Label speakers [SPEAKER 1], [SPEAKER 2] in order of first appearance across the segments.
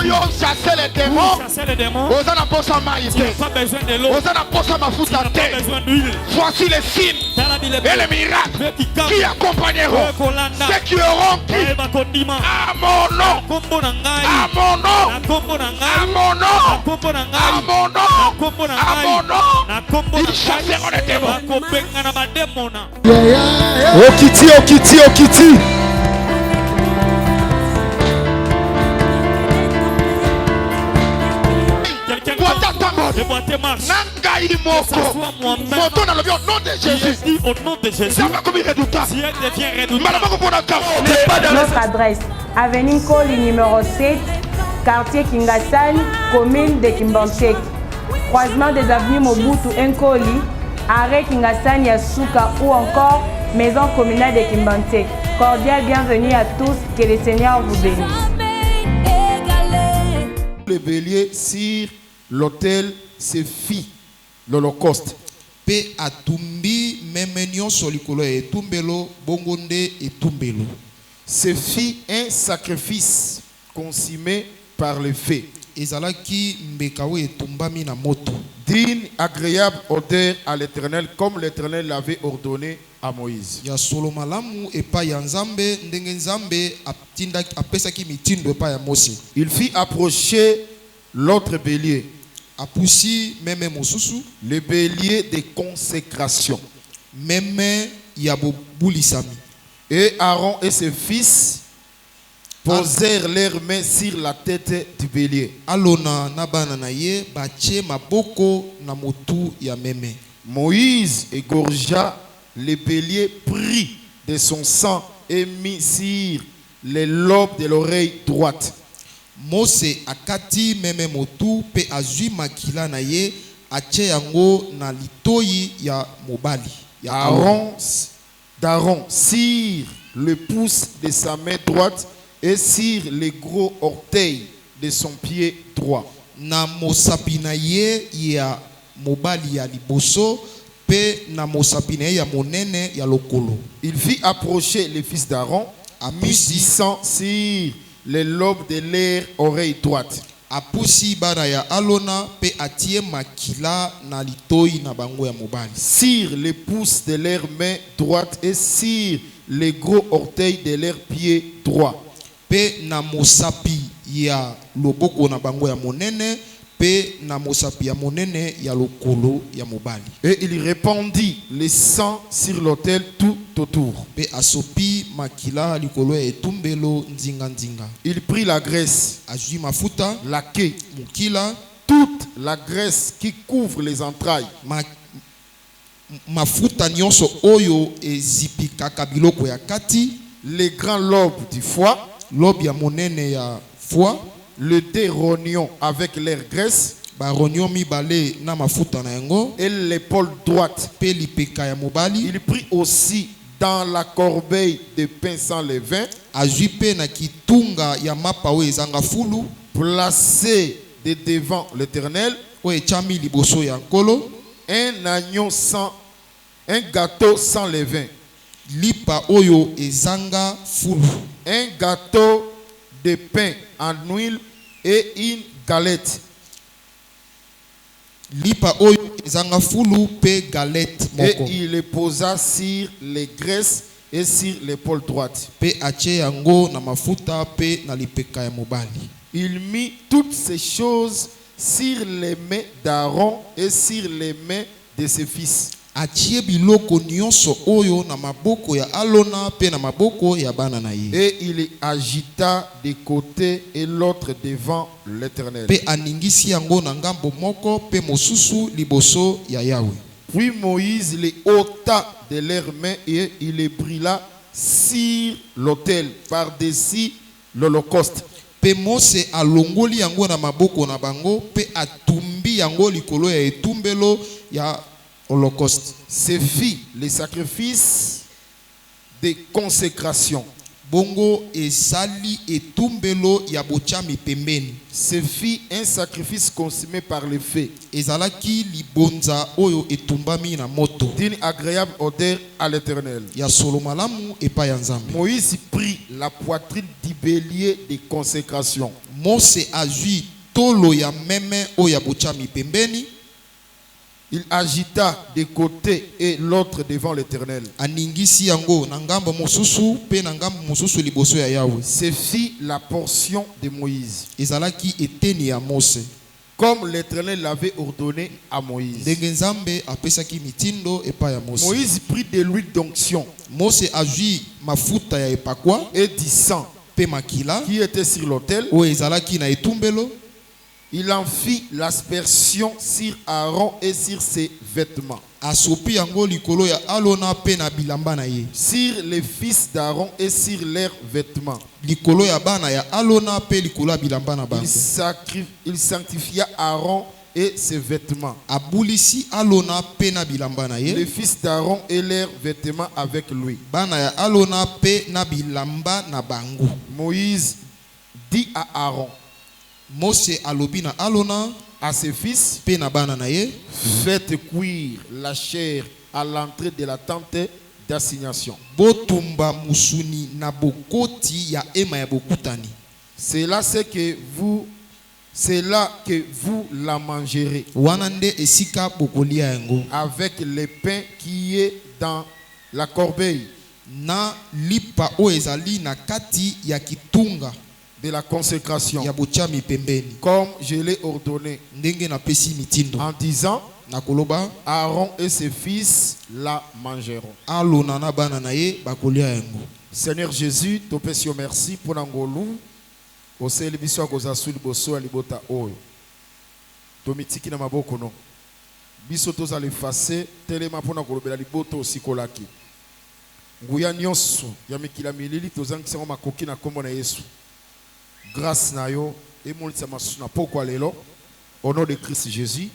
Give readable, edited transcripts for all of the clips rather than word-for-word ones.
[SPEAKER 1] Soyo chasser les démons. Vous n'avez pas besoin de l'eau. Vous n'avez pas besoin d'huile. Voici les signes et les miracles qui accompagneront ceux qui auront dit à mon nom, à mon nom, à mon nom, à mon nom, à mon nom. Ils chasseront les démons.
[SPEAKER 2] Okiti, Okiti, Okiti.
[SPEAKER 1] Nangaï Moko. Moto dans le nom de Jésus.
[SPEAKER 3] Au nom de Jésus.
[SPEAKER 1] Ça va comme redoutant.
[SPEAKER 3] Si elle devient
[SPEAKER 4] Notre adresse, avenue Koli numéro 7, quartier Kingasani, commune de Kimbantek. Croisement des avenues Mobutu Nkoli, arrêt Kingasani Yasuka ou encore maison communale de Kimbantek. Cordial bienvenue à tous, que le Seigneur vous bénisse.
[SPEAKER 2] Le bélier sur l'autel se fit l'Holocauste.
[SPEAKER 5] Pe atumbi memenyo solikolo etumbelo bongonde etumbelo.
[SPEAKER 2] Se fit un sacrifice consumé par le feu.
[SPEAKER 5] Ezalaki mbekawe etumbami na moto.
[SPEAKER 2] D'une agréable odeur à l'Éternel, comme l'Éternel l'avait ordonné à Moïse.
[SPEAKER 5] Ya solo malamu epa ya nzambe ndenge nzambe apesaki mitindo epa ya Mose.
[SPEAKER 2] Il fit approcher l'autre bélier.
[SPEAKER 5] Apusi meme mosusu.
[SPEAKER 2] Le bélier de consécration.
[SPEAKER 5] Meme ya bobulisami.
[SPEAKER 2] Et Aaron et ses fils posèrent leurs mains sur la tête du bélier.
[SPEAKER 5] Alona na bana na ye bache maboko na motu ya meme.
[SPEAKER 2] Moïse égorgea le bélier, prit de son sang et mit sur les lobes de l'oreille droite.
[SPEAKER 5] Mose akati meme motu pe azui makila na ye ache yango na litoyi ya mobali.
[SPEAKER 2] D'Aaron sur le pouce de sa main droite et sur les gros orteils de son pied droit.
[SPEAKER 5] Na mosapi na ye ya mobali ya liboso pe na mosapi na ye ya monene ya lokolo.
[SPEAKER 2] Il fit approcher les fils d'Aaron, mit du sang sur les lobes de leur oreille droite.
[SPEAKER 5] Apusi bana ya Alona pe atie makila na litoyi na bango ya mobali.
[SPEAKER 2] Sur les pouces de leur main droite et sur les gros orteils de leur pied droit.
[SPEAKER 5] Pe na mosapi ya loboko na bango ya monene pe na mosapi ya monene ya lokolo ya mobali.
[SPEAKER 2] Et il répandit le sang sur l'autel tout autour.
[SPEAKER 5] Pe asopi makila likolo ya etumbelo nzinga nzinga.
[SPEAKER 2] Il prit la graisse,
[SPEAKER 5] azui mafuta,
[SPEAKER 2] la queue,
[SPEAKER 5] mukila,
[SPEAKER 2] toute la graisse qui couvre les entrailles,
[SPEAKER 5] mafuta nyonso oyo ezipikaka biloko ya kati,
[SPEAKER 2] les grands lobes du foie,
[SPEAKER 5] lobe ya monene ya foie,
[SPEAKER 2] le deux rognons avec leur graisse,
[SPEAKER 5] baronyo mibale na mafuta na yango,
[SPEAKER 2] et l'épaule droite.
[SPEAKER 5] pe lipeka ya mobali.
[SPEAKER 2] Il prit aussi dans la corbeille de pain sans levain,
[SPEAKER 5] azui pe na kitunga ya mapa oyo ezanga fulu,
[SPEAKER 2] placé de devant l'Éternel,
[SPEAKER 5] oyo echami liboso ya nkolo,
[SPEAKER 2] un gâteau sans levain,
[SPEAKER 5] lipa oyo ezanga fulu,
[SPEAKER 2] un gâteau de pain en huile et une galette.
[SPEAKER 5] Lipa oyo ezanga fulu pe galette moko.
[SPEAKER 2] Et il les posa sur les graisses et sur l'épaule droite.
[SPEAKER 5] Pe ache yango na mafuta pe na lipeka ya mobali.
[SPEAKER 2] Il mit toutes ces choses sur les mains d'Aaron et sur les mains de ses fils.
[SPEAKER 5] Achie biloko nyonso oyo na maboko ya Alona pe na maboko ya bana na ye.
[SPEAKER 2] Et il agita de côté et l'autre devant l'Éternel.
[SPEAKER 5] Pe aningisi yango na ngambo moko pe mosusu liboso ya Yahweh.
[SPEAKER 2] Puis Moïse les ôta de leurs mains et il les brûla sur l'autel par-dessus l'Holocauste.
[SPEAKER 5] Pe Mose alongoli yango na maboko na bango pe atumbi yango likolo ya etumbelo ya Holocauste.
[SPEAKER 2] Se fit les sacrifices de consécration.
[SPEAKER 5] Bongo esali etumbelo ya bochami pembeni.
[SPEAKER 2] Se fit un sacrifice consumé par le feu.
[SPEAKER 5] Ezalaki libonza oyo etumbami na moto.
[SPEAKER 2] D'une agréable odeur à l'Éternel.
[SPEAKER 5] Ya solo malamu epa ya Nzambe.
[SPEAKER 2] Moïse prit la poitrine du bélier de consécration.
[SPEAKER 5] Mose azui tolo ya meme oya bochami pembeni.
[SPEAKER 2] Il agita de côté et l'autre devant l'Éternel.
[SPEAKER 5] Aningisi yango na ngambo mosusu pe na ngambo mosusu liboso ya Yahweh.
[SPEAKER 2] C'est fit la portion de Moïse.
[SPEAKER 5] Ezalaki eteni ya Mose.
[SPEAKER 2] Comme l'Éternel l'avait ordonné à Moïse.
[SPEAKER 5] Ndenge Nzambe apesaki mitindo epa ya Mose.
[SPEAKER 2] Moïse prit de l'huile d'onction.
[SPEAKER 5] Mose azui mafuta ya epakwa
[SPEAKER 2] et du sang
[SPEAKER 5] pe makila
[SPEAKER 2] qui était sur l'autel.
[SPEAKER 5] O ezalaki na etumbelo.
[SPEAKER 2] Il en fit l'aspersion sur Aaron et sur ses vêtements.
[SPEAKER 5] Asopi yango likolo ya alona pe na bilamba na ye.
[SPEAKER 2] Sur les fils d'Aaron et sur leurs vêtements.
[SPEAKER 5] Likolo ya bana ya alona pe likolo ya bilamba na bango.
[SPEAKER 2] Il sanctifia Aaron et ses vêtements.
[SPEAKER 5] Abulisi alona pe na bilamba na ye.
[SPEAKER 2] Les fils d'Aaron et leurs vêtements avec lui.
[SPEAKER 5] Bana ya alona pe na bilamba na bango.
[SPEAKER 2] Moïse dit à Aaron,
[SPEAKER 5] Mose alobi na alona
[SPEAKER 2] à ses fils,
[SPEAKER 5] pe na bana na ye,
[SPEAKER 2] faites cuire la chair à l'entrée de la tente d'assignation.
[SPEAKER 5] Botumba musuni na bokoti ya ema ya bokutani.
[SPEAKER 2] C'est là que vous la mangerez.
[SPEAKER 5] Wanande esika bokolia yango.
[SPEAKER 2] Avec le pain qui est dans la corbeille.
[SPEAKER 5] Na lipa o ezali na kati ya kitunga
[SPEAKER 2] de la consécration.
[SPEAKER 5] Ya bochami pembeni.
[SPEAKER 2] Comme je l'ai ordonné.
[SPEAKER 5] Ndenge na pesi mitindo.
[SPEAKER 2] En disant,
[SPEAKER 5] na koloba,
[SPEAKER 2] Aaron et ses fils la mangeront.
[SPEAKER 5] Alona na bana na ye bakolia yango.
[SPEAKER 2] Seigneur Jésus, to pesi merci pour nangolu. Oseli biso akozasu liboso libota oyo. To mitiki na maboko no. Biso toza l'effacer telema pona kolobela liboto osikolaki. Nguya nyonso ya mikila milili tozangisa ngo makoki na kombo na Yesu. Grâce na yo et molisa masuna poko lelo au nom de Christ Jésus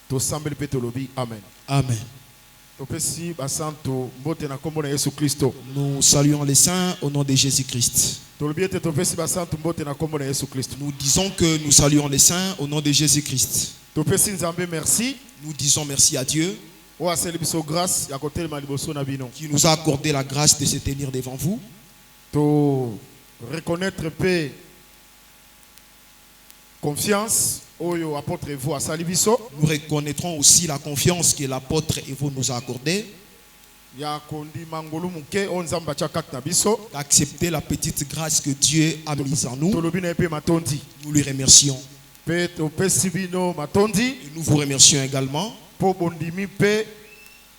[SPEAKER 2] to sambeli pe to lobi amen.
[SPEAKER 5] Amen.
[SPEAKER 2] To pesi basanto mbote na kombo na Yesu Kristo.
[SPEAKER 5] Nous saluons les saints au nom de Jésus-Christ.
[SPEAKER 2] To lobi ete to pesi basanto mbote na kombo na Yesu Kristo.
[SPEAKER 5] Nous disons que nous saluons les saints au nom de Jésus-Christ.
[SPEAKER 2] To pesi Nzambe merci.
[SPEAKER 5] Nous disons merci à Dieu
[SPEAKER 2] qui
[SPEAKER 5] nous a accordé la grâce de se tenir devant vous.
[SPEAKER 2] To reconnaître paix confiance oyo apôtre Evo a sali biso.
[SPEAKER 5] Nous reconnaîtrons aussi la confiance que l'apôtre Evo nous a accordée.
[SPEAKER 2] Ya kondi mangolu muke onzamba chakat na biso.
[SPEAKER 5] D'accepter la petite grâce que Dieu a mise en nous.
[SPEAKER 2] Tolobi na epe matondi.
[SPEAKER 5] Nous lui remercions.
[SPEAKER 2] Pe to pesibino matondi.
[SPEAKER 5] Et nous vous remercions également.
[SPEAKER 2] Po bondimi pe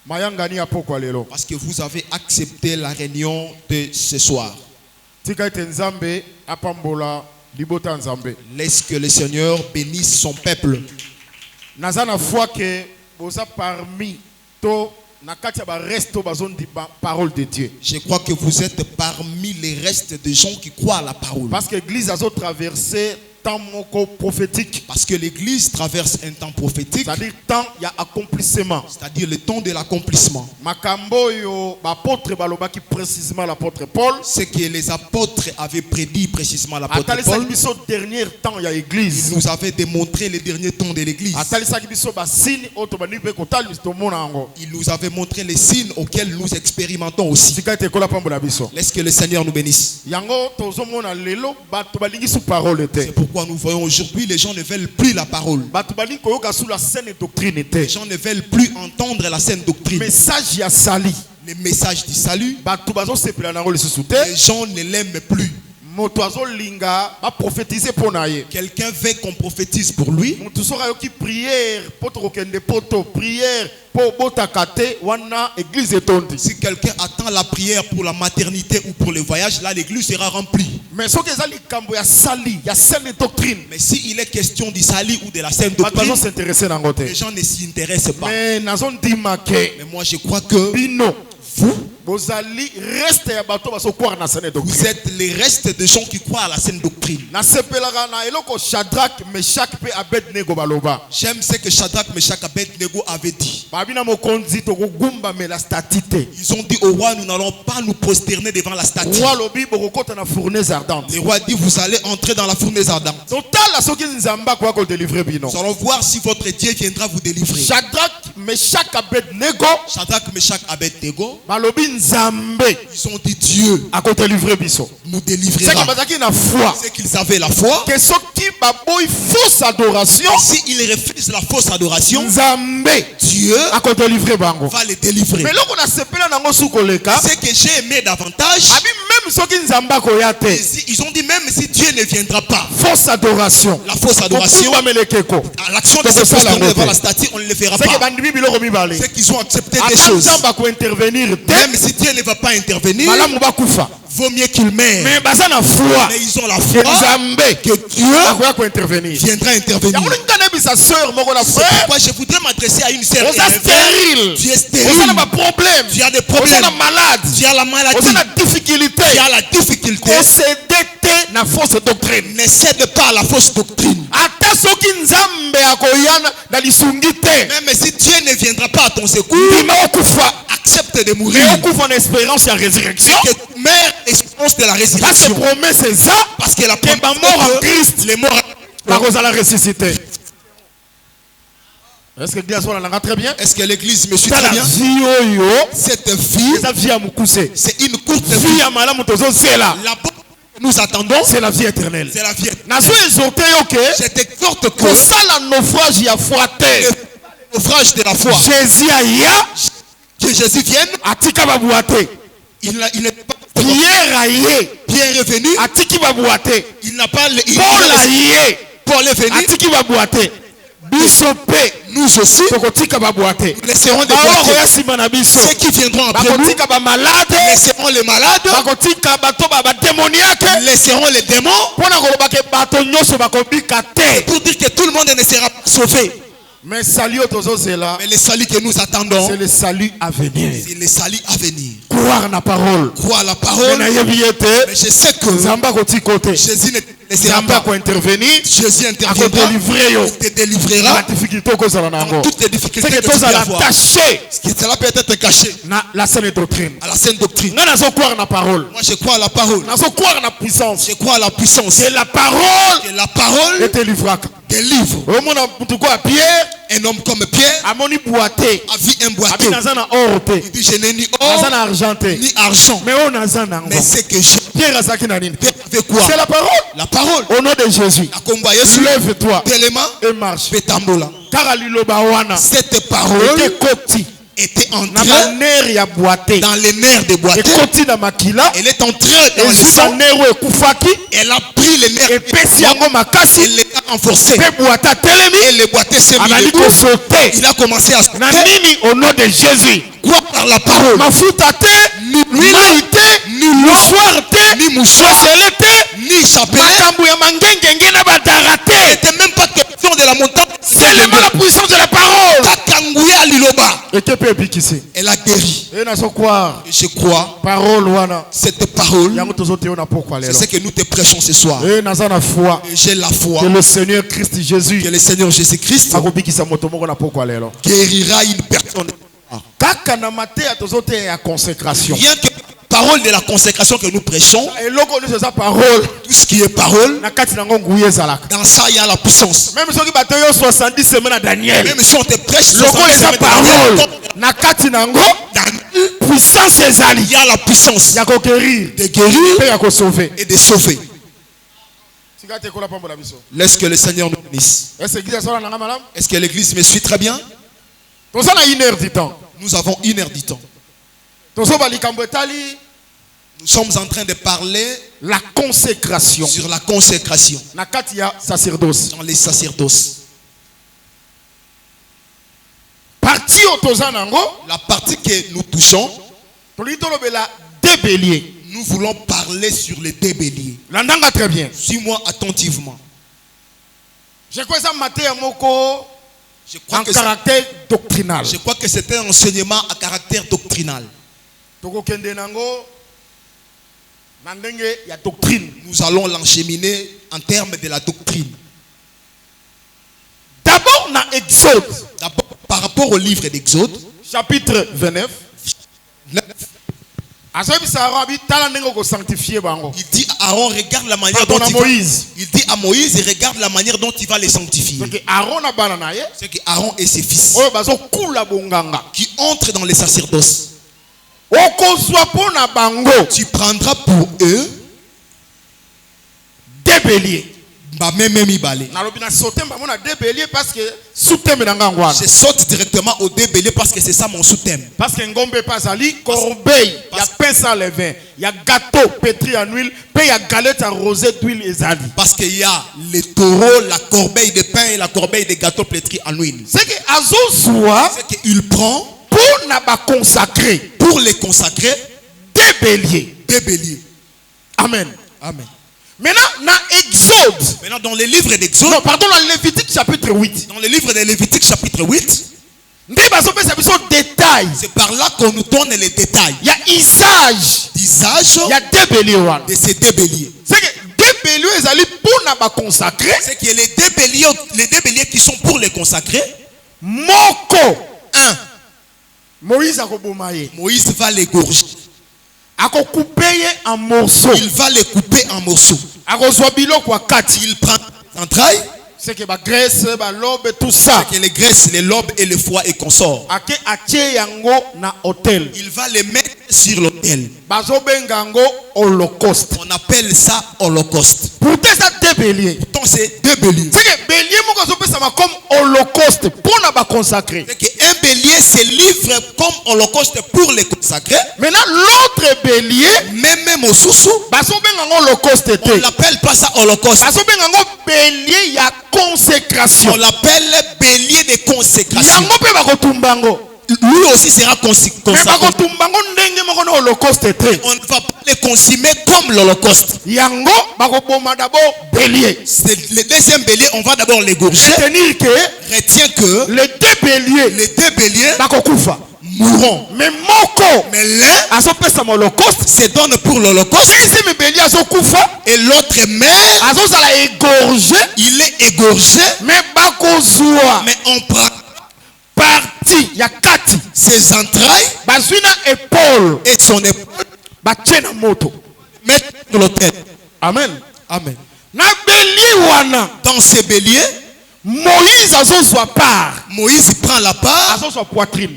[SPEAKER 2] mayangani apoko lelo.
[SPEAKER 5] Parce que vous avez accepté la réunion de ce soir.
[SPEAKER 2] Tika ete Nzambe apambola.
[SPEAKER 5] Laisse que le Seigneur bénisse son peuple.
[SPEAKER 2] Nazana foi que boza parmi to nakati ba resto bazon di parole de Dieu.
[SPEAKER 5] Je crois que vous êtes parmi les restes de gens qui croient à la parole.
[SPEAKER 2] Parce que l'église a traversé temps prophétique.
[SPEAKER 5] Parce que l'église traverse un temps prophétique.
[SPEAKER 2] C'est-à-dire temps il y a accomplissement.
[SPEAKER 5] C'est-à-dire le temps de l'accomplissement.
[SPEAKER 2] Makambo yo apôtre baloba qui précisément l'apôtre Paul.
[SPEAKER 5] Ce que les apôtres avaient prédit précisément l'apôtre Paul.
[SPEAKER 2] Dernier temps il y a église.
[SPEAKER 5] Il nous avait démontré les derniers temps de l'église. Il nous avait montré les signes auxquels nous expérimentons aussi. Laisse que le Seigneur nous bénisse. C'est pourquoi nous voyons aujourd'hui les gens ne veulent plus la parole. Les gens ne veulent plus entendre la saine doctrine. Les messages du salut, les gens ne l'aiment plus. Quelqu'un veut qu'on prophétise pour lui. Si quelqu'un attend la prière pour la maternité ou pour le voyage, là l'église sera remplie. Mais si il est question du salut ou de la sainte doctrine, les gens ne s'y intéressent pas. Mais moi je crois que vous êtes les restes de gens qui croient à la sainte doctrine. J'aime ce que Shadrach, Meshach et Abednego avaient dit. Ils ont dit au roi, nous n'allons pas nous prosterner devant la statue. Le roi dit, vous allez entrer dans la fournaise ardente. Nous allons voir si votre Dieu viendra vous délivrer.
[SPEAKER 2] Shadrach, Meshach, Abednego,
[SPEAKER 5] Shadrach, Meshach, Abednego, Ils ont dit Dieu nous délivrera. C'est qu'ils avaient la foi. Si ils refusent la fausse adoration, Dieu va les délivrer. Ce que j'ai aimé davantage, ils ont dit même si Dieu ne viendra pas,
[SPEAKER 2] fausse adoration.
[SPEAKER 5] La fausse adoration, l'action de ce poste devant la statue, on ne le fera pas. C'est qu'ils ont accepté des choses. Même si Dieu ne va pas intervenir, vaut mieux qu'ils meurent. Mais ils ont la foi que Dieu viendra intervenir. C'est pourquoi je voudrais m'adresser à une sœur. Tu es stérile. Tu as des problèmes. Tu as la maladie. Tu as la difficulté.
[SPEAKER 2] Na fausse doctrine.
[SPEAKER 5] Ne cède pas à la fausse doctrine. Même si Dieu ne viendra pas à ton secours, accepte de mourir.
[SPEAKER 2] Espérance et résurrection.
[SPEAKER 5] Mère espérance de la résurrection.
[SPEAKER 2] C'est ça.
[SPEAKER 5] Parce que la promesse
[SPEAKER 2] mort en Christ,
[SPEAKER 5] les morts
[SPEAKER 2] la rose à la ressuscité. Est-ce que l'église va très bien?
[SPEAKER 5] Est-ce que l'église me suit très bien? Cette vie, c'est une courte vie. La nous attendons,
[SPEAKER 2] c'est la vie éternelle.
[SPEAKER 5] C'est la vie éternelle.
[SPEAKER 2] Je t'exhorte que le naufrage de la foi. Jésus aïa,
[SPEAKER 5] que Jésus vienne. Il n'est pas. Pierre est venu. Il n'a pas. Paul est venu. Nous aussi, nous laisserons des boiter. Ceux qui viendront après nous, laisseront les malades, laisseront les démons, pour dire que tout le monde ne sera pas sauvé.
[SPEAKER 2] Mais le
[SPEAKER 5] salut que nous attendons,
[SPEAKER 2] c'est le salut à venir.
[SPEAKER 5] C'est le salut à venir.
[SPEAKER 2] Croire la parole.
[SPEAKER 5] Croire la parole. Mais je sais que Jésus ne laissera pas intervenir. Jésus interviendra. Te délivrera. Dans toutes les difficultés que tu peux avoir. Cela peut être caché.
[SPEAKER 2] La saine doctrine.
[SPEAKER 5] À la saine doctrine.
[SPEAKER 2] Moi je crois à la parole.
[SPEAKER 5] Je crois à la parole.
[SPEAKER 2] Je crois à la puissance.
[SPEAKER 5] Je crois à la puissance.
[SPEAKER 2] C'est la parole.
[SPEAKER 5] Et la parole délivre.
[SPEAKER 2] Pierre,
[SPEAKER 5] un homme comme Pierre
[SPEAKER 2] a vu
[SPEAKER 5] un boîtier. Il dit je n'ai ni or ni argent. Mais c'est que Pierre avait quoi?
[SPEAKER 2] C'est la parole.
[SPEAKER 5] La parole.
[SPEAKER 2] Au nom de Jésus. Lève-toi et marche.
[SPEAKER 5] Cette parole était entrée dans les nerfs de boîtier. Elle est entrée dans le sang. Elle a pris les nerfs et elle les a renforcés. Et le boîtier s'est mis debout. Il a commencé à sauter.
[SPEAKER 2] Au nom de Jésus.
[SPEAKER 5] Quoi par la parole? Ni l'huile, ni l'eau, ni mouchoir, ni chapelet. C'était même pas question de la montagne.
[SPEAKER 2] C'est seulement la puissance de la parole.
[SPEAKER 5] Elle a guéri. Je crois. Cette parole, c'est ce que nous te prêchons ce soir. J'ai la foi
[SPEAKER 2] que le Seigneur Christ Jésus,
[SPEAKER 5] que le Seigneur Jésus-Christ guérira une personne. Rien que la parole de la consécration que nous prêchons, tout ce qui est parole, dans ça il y a la puissance.
[SPEAKER 2] Même si
[SPEAKER 5] on te prêche
[SPEAKER 2] 70 semaines puissance,
[SPEAKER 5] il y a la puissance
[SPEAKER 2] de guérir
[SPEAKER 5] et de sauver. Laisse que le Seigneur nous bénisse. Est-ce que l'église me suit très bien?
[SPEAKER 2] Nous avons 1 heure du temps.
[SPEAKER 5] Nous avons 1 heure du temps. Nous sommes en train de parler
[SPEAKER 2] la consécration.
[SPEAKER 5] Sur la consécration.
[SPEAKER 2] Dans
[SPEAKER 5] les sacerdoces. La partie que nous touchons, nous voulons parler sur les deux béliers.
[SPEAKER 2] Très bien.
[SPEAKER 5] Suis-moi attentivement.
[SPEAKER 2] Je crois que caractère doctrinal.
[SPEAKER 5] Je crois que c'est un enseignement à caractère doctrinal. Nous allons l'encheminer en termes de la doctrine.
[SPEAKER 2] D'abord, dans Exode.
[SPEAKER 5] D'abord, par rapport au livre d'Exode,
[SPEAKER 2] chapitre 29. Il
[SPEAKER 5] dit à Aaron, regarde la manière dont il dit à Moïse, et regarde la manière dont il va les sanctifier. C'est que Aaron et ses fils qui entrent dans les sacerdoces. Tu prendras pour eux
[SPEAKER 2] 2 béliers.
[SPEAKER 5] Je saute directement au 2 béliers parce que c'est ça mon sous-thème.
[SPEAKER 2] Parce que ngombe pasali corbeille, il y a pain sans levain, il y a gâteau pétri en huile, puis il y a galette arrosée d'huile et zali.
[SPEAKER 5] Parce qu'il y a les taureaux, la corbeille de pain et la corbeille de gâteau pétri en huile.
[SPEAKER 2] C'est que Azosua,
[SPEAKER 5] c'est qu'il prend
[SPEAKER 2] pour n'aba consacrer,
[SPEAKER 5] pour les consacrer
[SPEAKER 2] 2 béliers.
[SPEAKER 5] 2 béliers.
[SPEAKER 2] Amen.
[SPEAKER 5] Amen.
[SPEAKER 2] Maintenant, dans Exode.
[SPEAKER 5] Maintenant, dans le livre d'Exode.
[SPEAKER 2] Non, pardon, dans Lévitique chapitre 8.
[SPEAKER 5] Dans le livre de Lévitique chapitre 8.
[SPEAKER 2] C'est
[SPEAKER 5] par là qu'on nous donne les détails.
[SPEAKER 2] Il y a usage.
[SPEAKER 5] D'usage.
[SPEAKER 2] Il y a 2 béliers.
[SPEAKER 5] De ces 2 béliers.
[SPEAKER 2] C'est que 2 béliers, ils allaient pour n'aba consacrer.
[SPEAKER 5] C'est que les 2 béliers qui sont pour les consacrer.
[SPEAKER 2] Moko.
[SPEAKER 5] 1. Moïse va l'égorger.
[SPEAKER 2] En morceaux.
[SPEAKER 5] Il va les couper en morceaux.
[SPEAKER 2] Il
[SPEAKER 5] prend l'entraille.
[SPEAKER 2] C'est que la graisse, la lobe, tout ça.
[SPEAKER 5] C'est que les graisses, les lobes et le foie et consorts. Il va les mettre sur l'autel.
[SPEAKER 2] Holocauste.
[SPEAKER 5] On appelle ça holocauste.
[SPEAKER 2] Pourtant, c'est 2 béliers.
[SPEAKER 5] Pourtant, c'est 2 béliers.
[SPEAKER 2] C'est que bélier, comme holocauste pour nous consacrer.
[SPEAKER 5] C'est qu'un bélier se livre comme holocauste pour les consacrer.
[SPEAKER 2] Maintenant, l'autre bélier,
[SPEAKER 5] même au sous-sous,
[SPEAKER 2] on
[SPEAKER 5] l'appelle pas ça holocauste.
[SPEAKER 2] Bélier, il y a consécration.
[SPEAKER 5] On l'appelle bélier de consécration. Lui aussi sera consacré. On ne va pas les consumer comme l'holocauste. Le deuxième bélier, on va d'abord l'égorger. Retiens que
[SPEAKER 2] les 2 béliers
[SPEAKER 5] mourront.
[SPEAKER 2] Mais moko,
[SPEAKER 5] mais l'un
[SPEAKER 2] se
[SPEAKER 5] donne pour l'holocauste.
[SPEAKER 2] Et
[SPEAKER 5] l'autre mère, il est égorgé.
[SPEAKER 2] Mais
[SPEAKER 5] on prend
[SPEAKER 2] partie, il y a 4
[SPEAKER 5] ses entrailles,
[SPEAKER 2] épaule
[SPEAKER 5] et son épaule,
[SPEAKER 2] mettre
[SPEAKER 5] sur l'autel.
[SPEAKER 2] Amen.
[SPEAKER 5] Amen.
[SPEAKER 2] Dans
[SPEAKER 5] ces béliers,
[SPEAKER 2] Moïse
[SPEAKER 5] Moïse prend la part.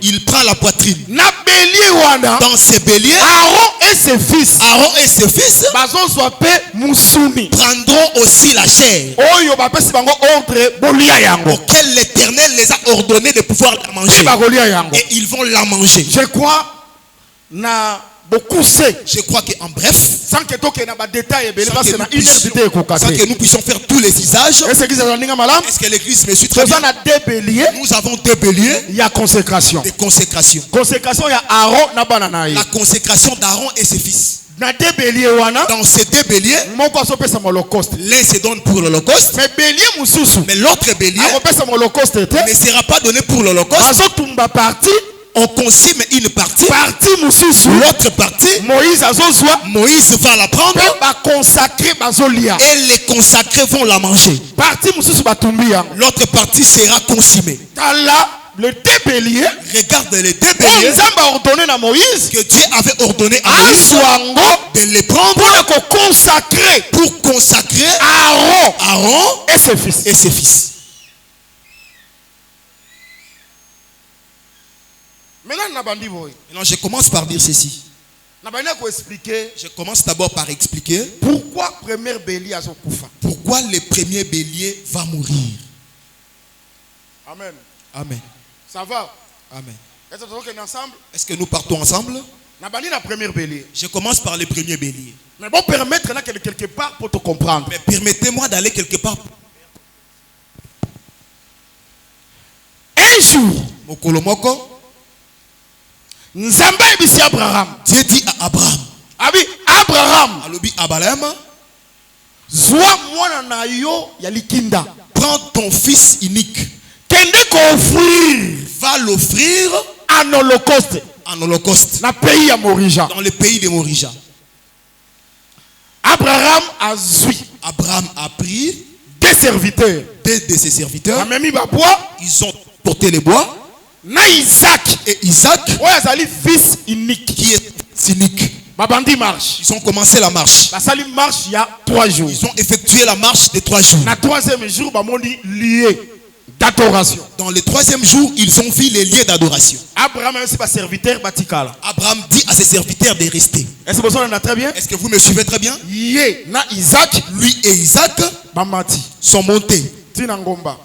[SPEAKER 5] Il prend la poitrine. Dans ces béliers,
[SPEAKER 2] Aaron et ses fils
[SPEAKER 5] prendront aussi la chair. Auquel l'Éternel les a ordonné de pouvoir la manger. Et ils vont la manger.
[SPEAKER 2] Je crois
[SPEAKER 5] Je crois qu'en bref, sans que nous puissions faire tous les usages, est-ce que l'église me suit très bien? Nous avons 2 béliers.
[SPEAKER 2] Il y a consécration.
[SPEAKER 5] Des consécrations.
[SPEAKER 2] Consécration, il y a Aaron.
[SPEAKER 5] La consécration d'Aaron et ses fils.
[SPEAKER 2] Dans
[SPEAKER 5] ces 2 béliers, l'un se donne pour l'holocauste, mais l'autre bélier ne sera pas donné pour l'holocauste. On consume une partie. L'autre partie, Moïse va la prendre. Et les consacrés vont la manger. L'autre partie sera consumée.
[SPEAKER 2] Les 2 béliers,
[SPEAKER 5] regarde les 2 béliers que Dieu avait ordonné à Moïse de les prendre pour consacrer Aaron
[SPEAKER 2] et ses fils.
[SPEAKER 5] Maintenant, je commence par dire ceci. Je commence d'abord par expliquer pourquoi le premier bélier va mourir.
[SPEAKER 2] Amen.
[SPEAKER 5] Amen.
[SPEAKER 2] Ça va?
[SPEAKER 5] Amen.
[SPEAKER 2] Est-ce
[SPEAKER 5] que nous partons ensemble?
[SPEAKER 2] Je
[SPEAKER 5] commence par le premier bélier.
[SPEAKER 2] Mais bon, permettre quelque part pour te comprendre.
[SPEAKER 5] Mais permettez-moi d'aller quelque part.
[SPEAKER 2] Un jour,
[SPEAKER 5] Dieu dit à Abraham. Prends ton fils unique. Va l'offrir
[SPEAKER 2] en holocauste. Dans le pays de Morija. Abraham
[SPEAKER 5] a pris
[SPEAKER 2] 2 serviteurs.
[SPEAKER 5] 2 de ses serviteurs.
[SPEAKER 2] Ils
[SPEAKER 5] ont porté les bois. Et Isaac,
[SPEAKER 2] fils unique.
[SPEAKER 5] Qui est unique. Ils ont commencé la marche.
[SPEAKER 2] Il y a 3 jours.
[SPEAKER 5] Ils ont effectué la marche de 3 jours.
[SPEAKER 2] Le 3e jour, lié. d'adoration.
[SPEAKER 5] Dans le troisième jour, ils ont vu les lieux d'adoration.
[SPEAKER 2] Abraham est pas serviteur batikala.
[SPEAKER 5] Abraham dit à ses serviteurs de rester.
[SPEAKER 2] Est-ce que vous en très bien?
[SPEAKER 5] Est-ce que vous me suivez très bien?
[SPEAKER 2] Na Isaac,
[SPEAKER 5] lui et Isaac sont montés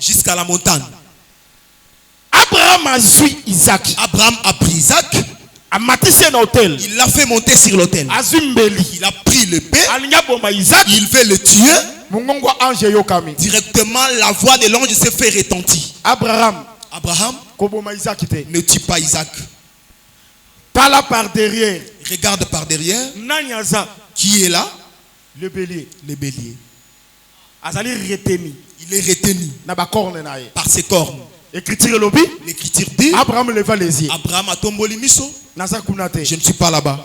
[SPEAKER 5] jusqu'à la montagne.
[SPEAKER 2] Abraham a pris Isaac.
[SPEAKER 5] Abraham a pris Isaac.
[SPEAKER 2] Il
[SPEAKER 5] l'a fait monter sur l'autel. Il a pris l'épée. Il veut le tuer. Directement, la voix de l'ange s'est fait retentir.
[SPEAKER 2] Abraham
[SPEAKER 5] ne tue pas Isaac.
[SPEAKER 2] Par par derrière.
[SPEAKER 5] Regarde par derrière. Qui est là?
[SPEAKER 2] Le bélier.
[SPEAKER 5] Le bélier.
[SPEAKER 2] Il est retenu
[SPEAKER 5] par ses cornes.
[SPEAKER 2] L'écriture
[SPEAKER 5] dit
[SPEAKER 2] Abraham leva les yeux.
[SPEAKER 5] Abraham a tombé miso. Je ne suis pas là-bas.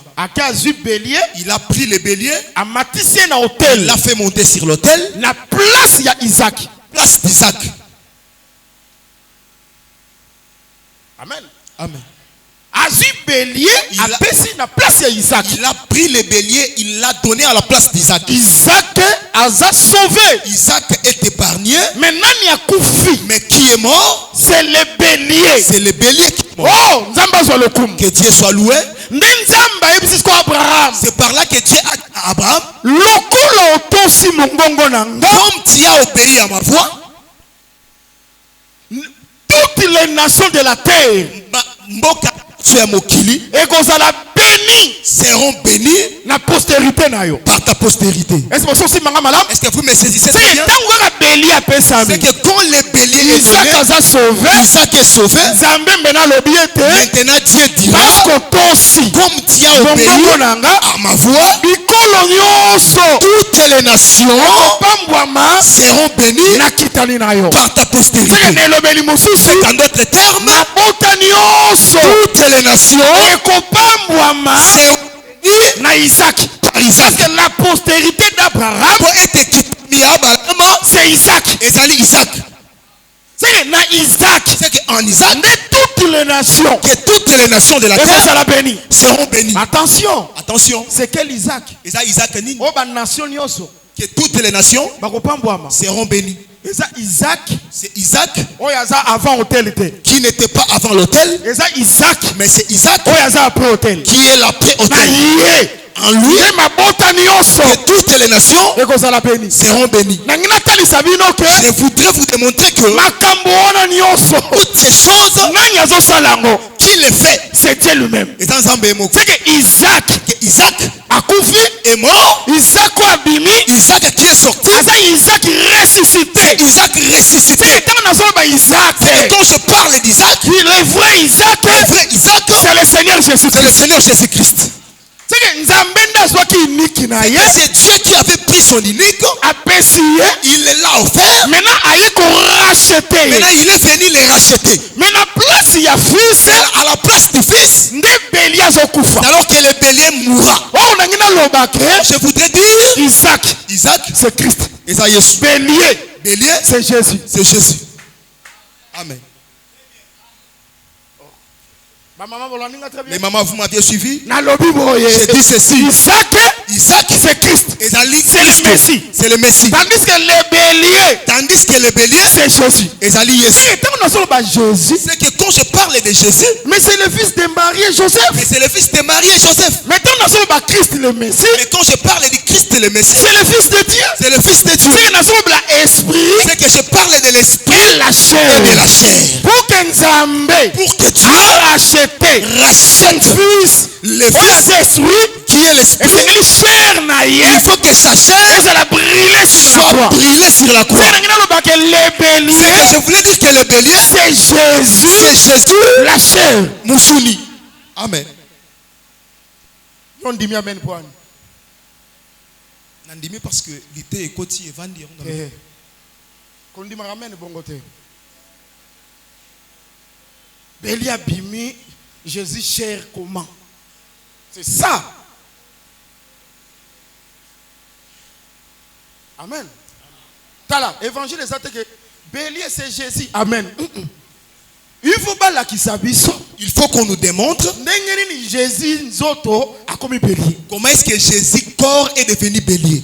[SPEAKER 5] Il a pris le bélier. Il l'a fait monter sur l'autel.
[SPEAKER 2] La place il y a Isaac.
[SPEAKER 5] Place d'Isaac.
[SPEAKER 2] Amen.
[SPEAKER 5] Amen.
[SPEAKER 2] Il
[SPEAKER 5] a pris le bélier, il l'a donné à la place d'Isaac.
[SPEAKER 2] Isaac a sauvé.
[SPEAKER 5] Isaac est épargné.
[SPEAKER 2] Mais
[SPEAKER 5] qui est mort?
[SPEAKER 2] C'est le bélier.
[SPEAKER 5] C'est le bélier qui est mort.
[SPEAKER 2] Oh,
[SPEAKER 5] que Dieu soit loué. C'est par là que Dieu a Abraham. Comme tu as obéi à ma voix,
[SPEAKER 2] toutes les nations de la terre
[SPEAKER 5] seront bénis par ta postérité.
[SPEAKER 2] Est-ce
[SPEAKER 5] que vous me saisissez très bien? C'est que quand le bélier est
[SPEAKER 2] Isaac est sauvé.
[SPEAKER 5] Maintenant Dieu dira, comme tu as obéi à ma voix, toutes les nations seront bénies par ta postérité. En d'autres termes, toutes les nations seront
[SPEAKER 2] Isaac.
[SPEAKER 5] par Isaac.
[SPEAKER 2] Que la postérité d'Abraham, c'est Isaac.
[SPEAKER 5] C'est Isaac.
[SPEAKER 2] C'est Isaac.
[SPEAKER 5] C'est qu'en Isaac,
[SPEAKER 2] toutes les nations,
[SPEAKER 5] de la terre seront bénies.
[SPEAKER 2] Attention. C'est quel Isaac?
[SPEAKER 5] Que toutes les nations seront bénies. C'est Isaac qui n'était pas avant l'autel. Mais c'est Isaac qui est l'après autel. En lui, que toutes les nations seront bénies. Je voudrais vous démontrer que toutes ces choses qui les fait,
[SPEAKER 2] c'est Dieu lui-même.
[SPEAKER 5] C'est que
[SPEAKER 2] Isaac
[SPEAKER 5] est mort. Isaac qui est sorti.
[SPEAKER 2] Isaac ressuscité.
[SPEAKER 5] Isaac ressuscité.
[SPEAKER 2] C'est
[SPEAKER 5] quand je parle d'Isaac,
[SPEAKER 2] le vrai Isaac, c'est le Seigneur Jésus.
[SPEAKER 5] C'est le Seigneur Jésus-Christ. C'est Dieu qui avait pris son unique. Il l'a offert.
[SPEAKER 2] Maintenant
[SPEAKER 5] il est venu les racheter. À la place du fils, alors que le bélier mourra. Je voudrais dire Isaac,
[SPEAKER 2] c'est Christ.
[SPEAKER 5] Bélier,
[SPEAKER 2] c'est Jésus.
[SPEAKER 5] C'est Jésus. Amen. Les mamans, vous m'avez suivi? J'ai dit ceci. Isaac,
[SPEAKER 2] c'est Christ.
[SPEAKER 5] C'est le Messie. C'est le Messie.
[SPEAKER 2] Tandis que le bélier, c'est Jésus.
[SPEAKER 5] C'est que quand je parle de Jésus,
[SPEAKER 2] mais c'est le fils de Marie et Joseph.
[SPEAKER 5] Mais c'est le fils de Marie et Joseph.
[SPEAKER 2] Maintenant, Christ le Messie.
[SPEAKER 5] Mais quand je parle de Christ le Messie,
[SPEAKER 2] c'est le fils de Dieu.
[SPEAKER 5] C'est le fils de Dieu. C'est que je parle de l'esprit
[SPEAKER 2] et la chair.
[SPEAKER 5] Et de la chair.
[SPEAKER 2] Pour que Dieu rachète son fils, le fils
[SPEAKER 5] qui est l'esprit.
[SPEAKER 2] Il
[SPEAKER 5] faut que sa chair
[SPEAKER 2] soit brûlée
[SPEAKER 5] sur la croix.
[SPEAKER 2] Je
[SPEAKER 5] voulais dire que le bélier,
[SPEAKER 2] c'est Jésus, la chair.
[SPEAKER 5] Mouchouni. Amen.
[SPEAKER 2] On dit amen pour nous.
[SPEAKER 5] Nandimi parce que l'été est côté et vandi.
[SPEAKER 2] On dit amen bon côté. Bélier bimi Jésus chair comment? C'est ça. Amen. Tala, évangile est que bélier c'est Jésus. Amen. Il faut pas la kisabiso.
[SPEAKER 5] Il faut qu'on nous démontre
[SPEAKER 2] Jésus zoto a commis bélier.
[SPEAKER 5] Comment est-ce que Jésus corps est devenu bélier?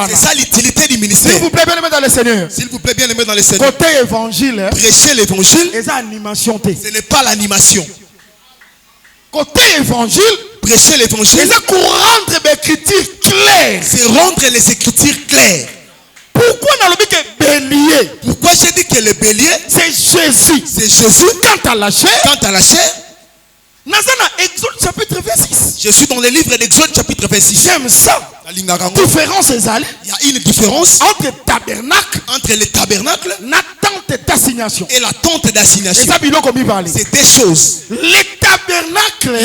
[SPEAKER 5] C'est ça l'utilité du ministère.
[SPEAKER 2] S'il vous plaît, bien aimé dans le Seigneur.
[SPEAKER 5] S'il vous plaît, bien aimé dans le Seigneur.
[SPEAKER 2] Côté évangile,
[SPEAKER 5] prêcher l'évangile,
[SPEAKER 2] ce
[SPEAKER 5] n'est pas l'animation.
[SPEAKER 2] Côté évangile,
[SPEAKER 5] prêcher l'évangile,
[SPEAKER 2] c'est rendre les écritures claires.
[SPEAKER 5] C'est rendre les écritures claires.
[SPEAKER 2] Pourquoi dans le but que bélier?
[SPEAKER 5] Pourquoi j'ai dit que le bélier,
[SPEAKER 2] c'est Jésus.
[SPEAKER 5] C'est Jésus.
[SPEAKER 2] Quant à la chair,
[SPEAKER 5] Exode chapitre 26. Je suis dans le livre d'Exode chapitre 26.
[SPEAKER 2] J'aime ça. Différence est allée.
[SPEAKER 5] Il y a une différence
[SPEAKER 2] entre tabernacle,
[SPEAKER 5] le tabernacle,
[SPEAKER 2] la tente d'assignation
[SPEAKER 5] et la tente d'assignation.
[SPEAKER 2] C'est
[SPEAKER 5] des choses.
[SPEAKER 2] Les tabernacles.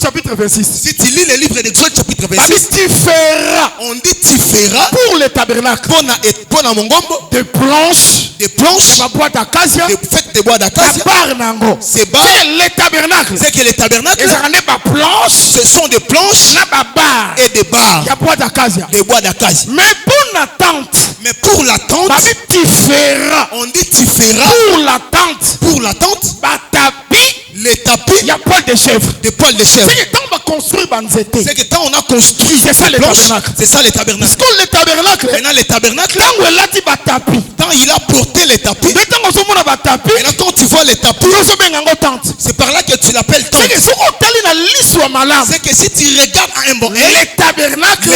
[SPEAKER 5] Chapitre 26. Si tu lis le livre d'Exode chapitre 26, on dit tu feras
[SPEAKER 2] pour les tabernacles des planches, ma boîte d'acacia,
[SPEAKER 5] des bois d'acacia.
[SPEAKER 2] C'est les tabernacles.
[SPEAKER 5] C'est que les tabernacles,
[SPEAKER 2] ce
[SPEAKER 5] sont des planches et des barres. Des bois d'acacia.
[SPEAKER 2] Mais pour la tente,
[SPEAKER 5] on dit tu feras pour la tente les tapis,
[SPEAKER 2] il y a poil de chèvre.
[SPEAKER 5] Des poils de chèvre.
[SPEAKER 2] C'est que quand on va construire Banzete,
[SPEAKER 5] c'est que quand on a construit,
[SPEAKER 2] c'est ça les tabernacles.
[SPEAKER 5] C'est ça les tabernacles.
[SPEAKER 2] Parce que les tabernacles,
[SPEAKER 5] maintenant les tabernacles,
[SPEAKER 2] quand
[SPEAKER 5] il a porté les tapis,
[SPEAKER 2] et
[SPEAKER 5] là quand tu vois les tapis, c'est par là que tu l'appelles tente. C'est que si tu regardes à un bon
[SPEAKER 2] les tabernacles,
[SPEAKER 5] il
[SPEAKER 2] y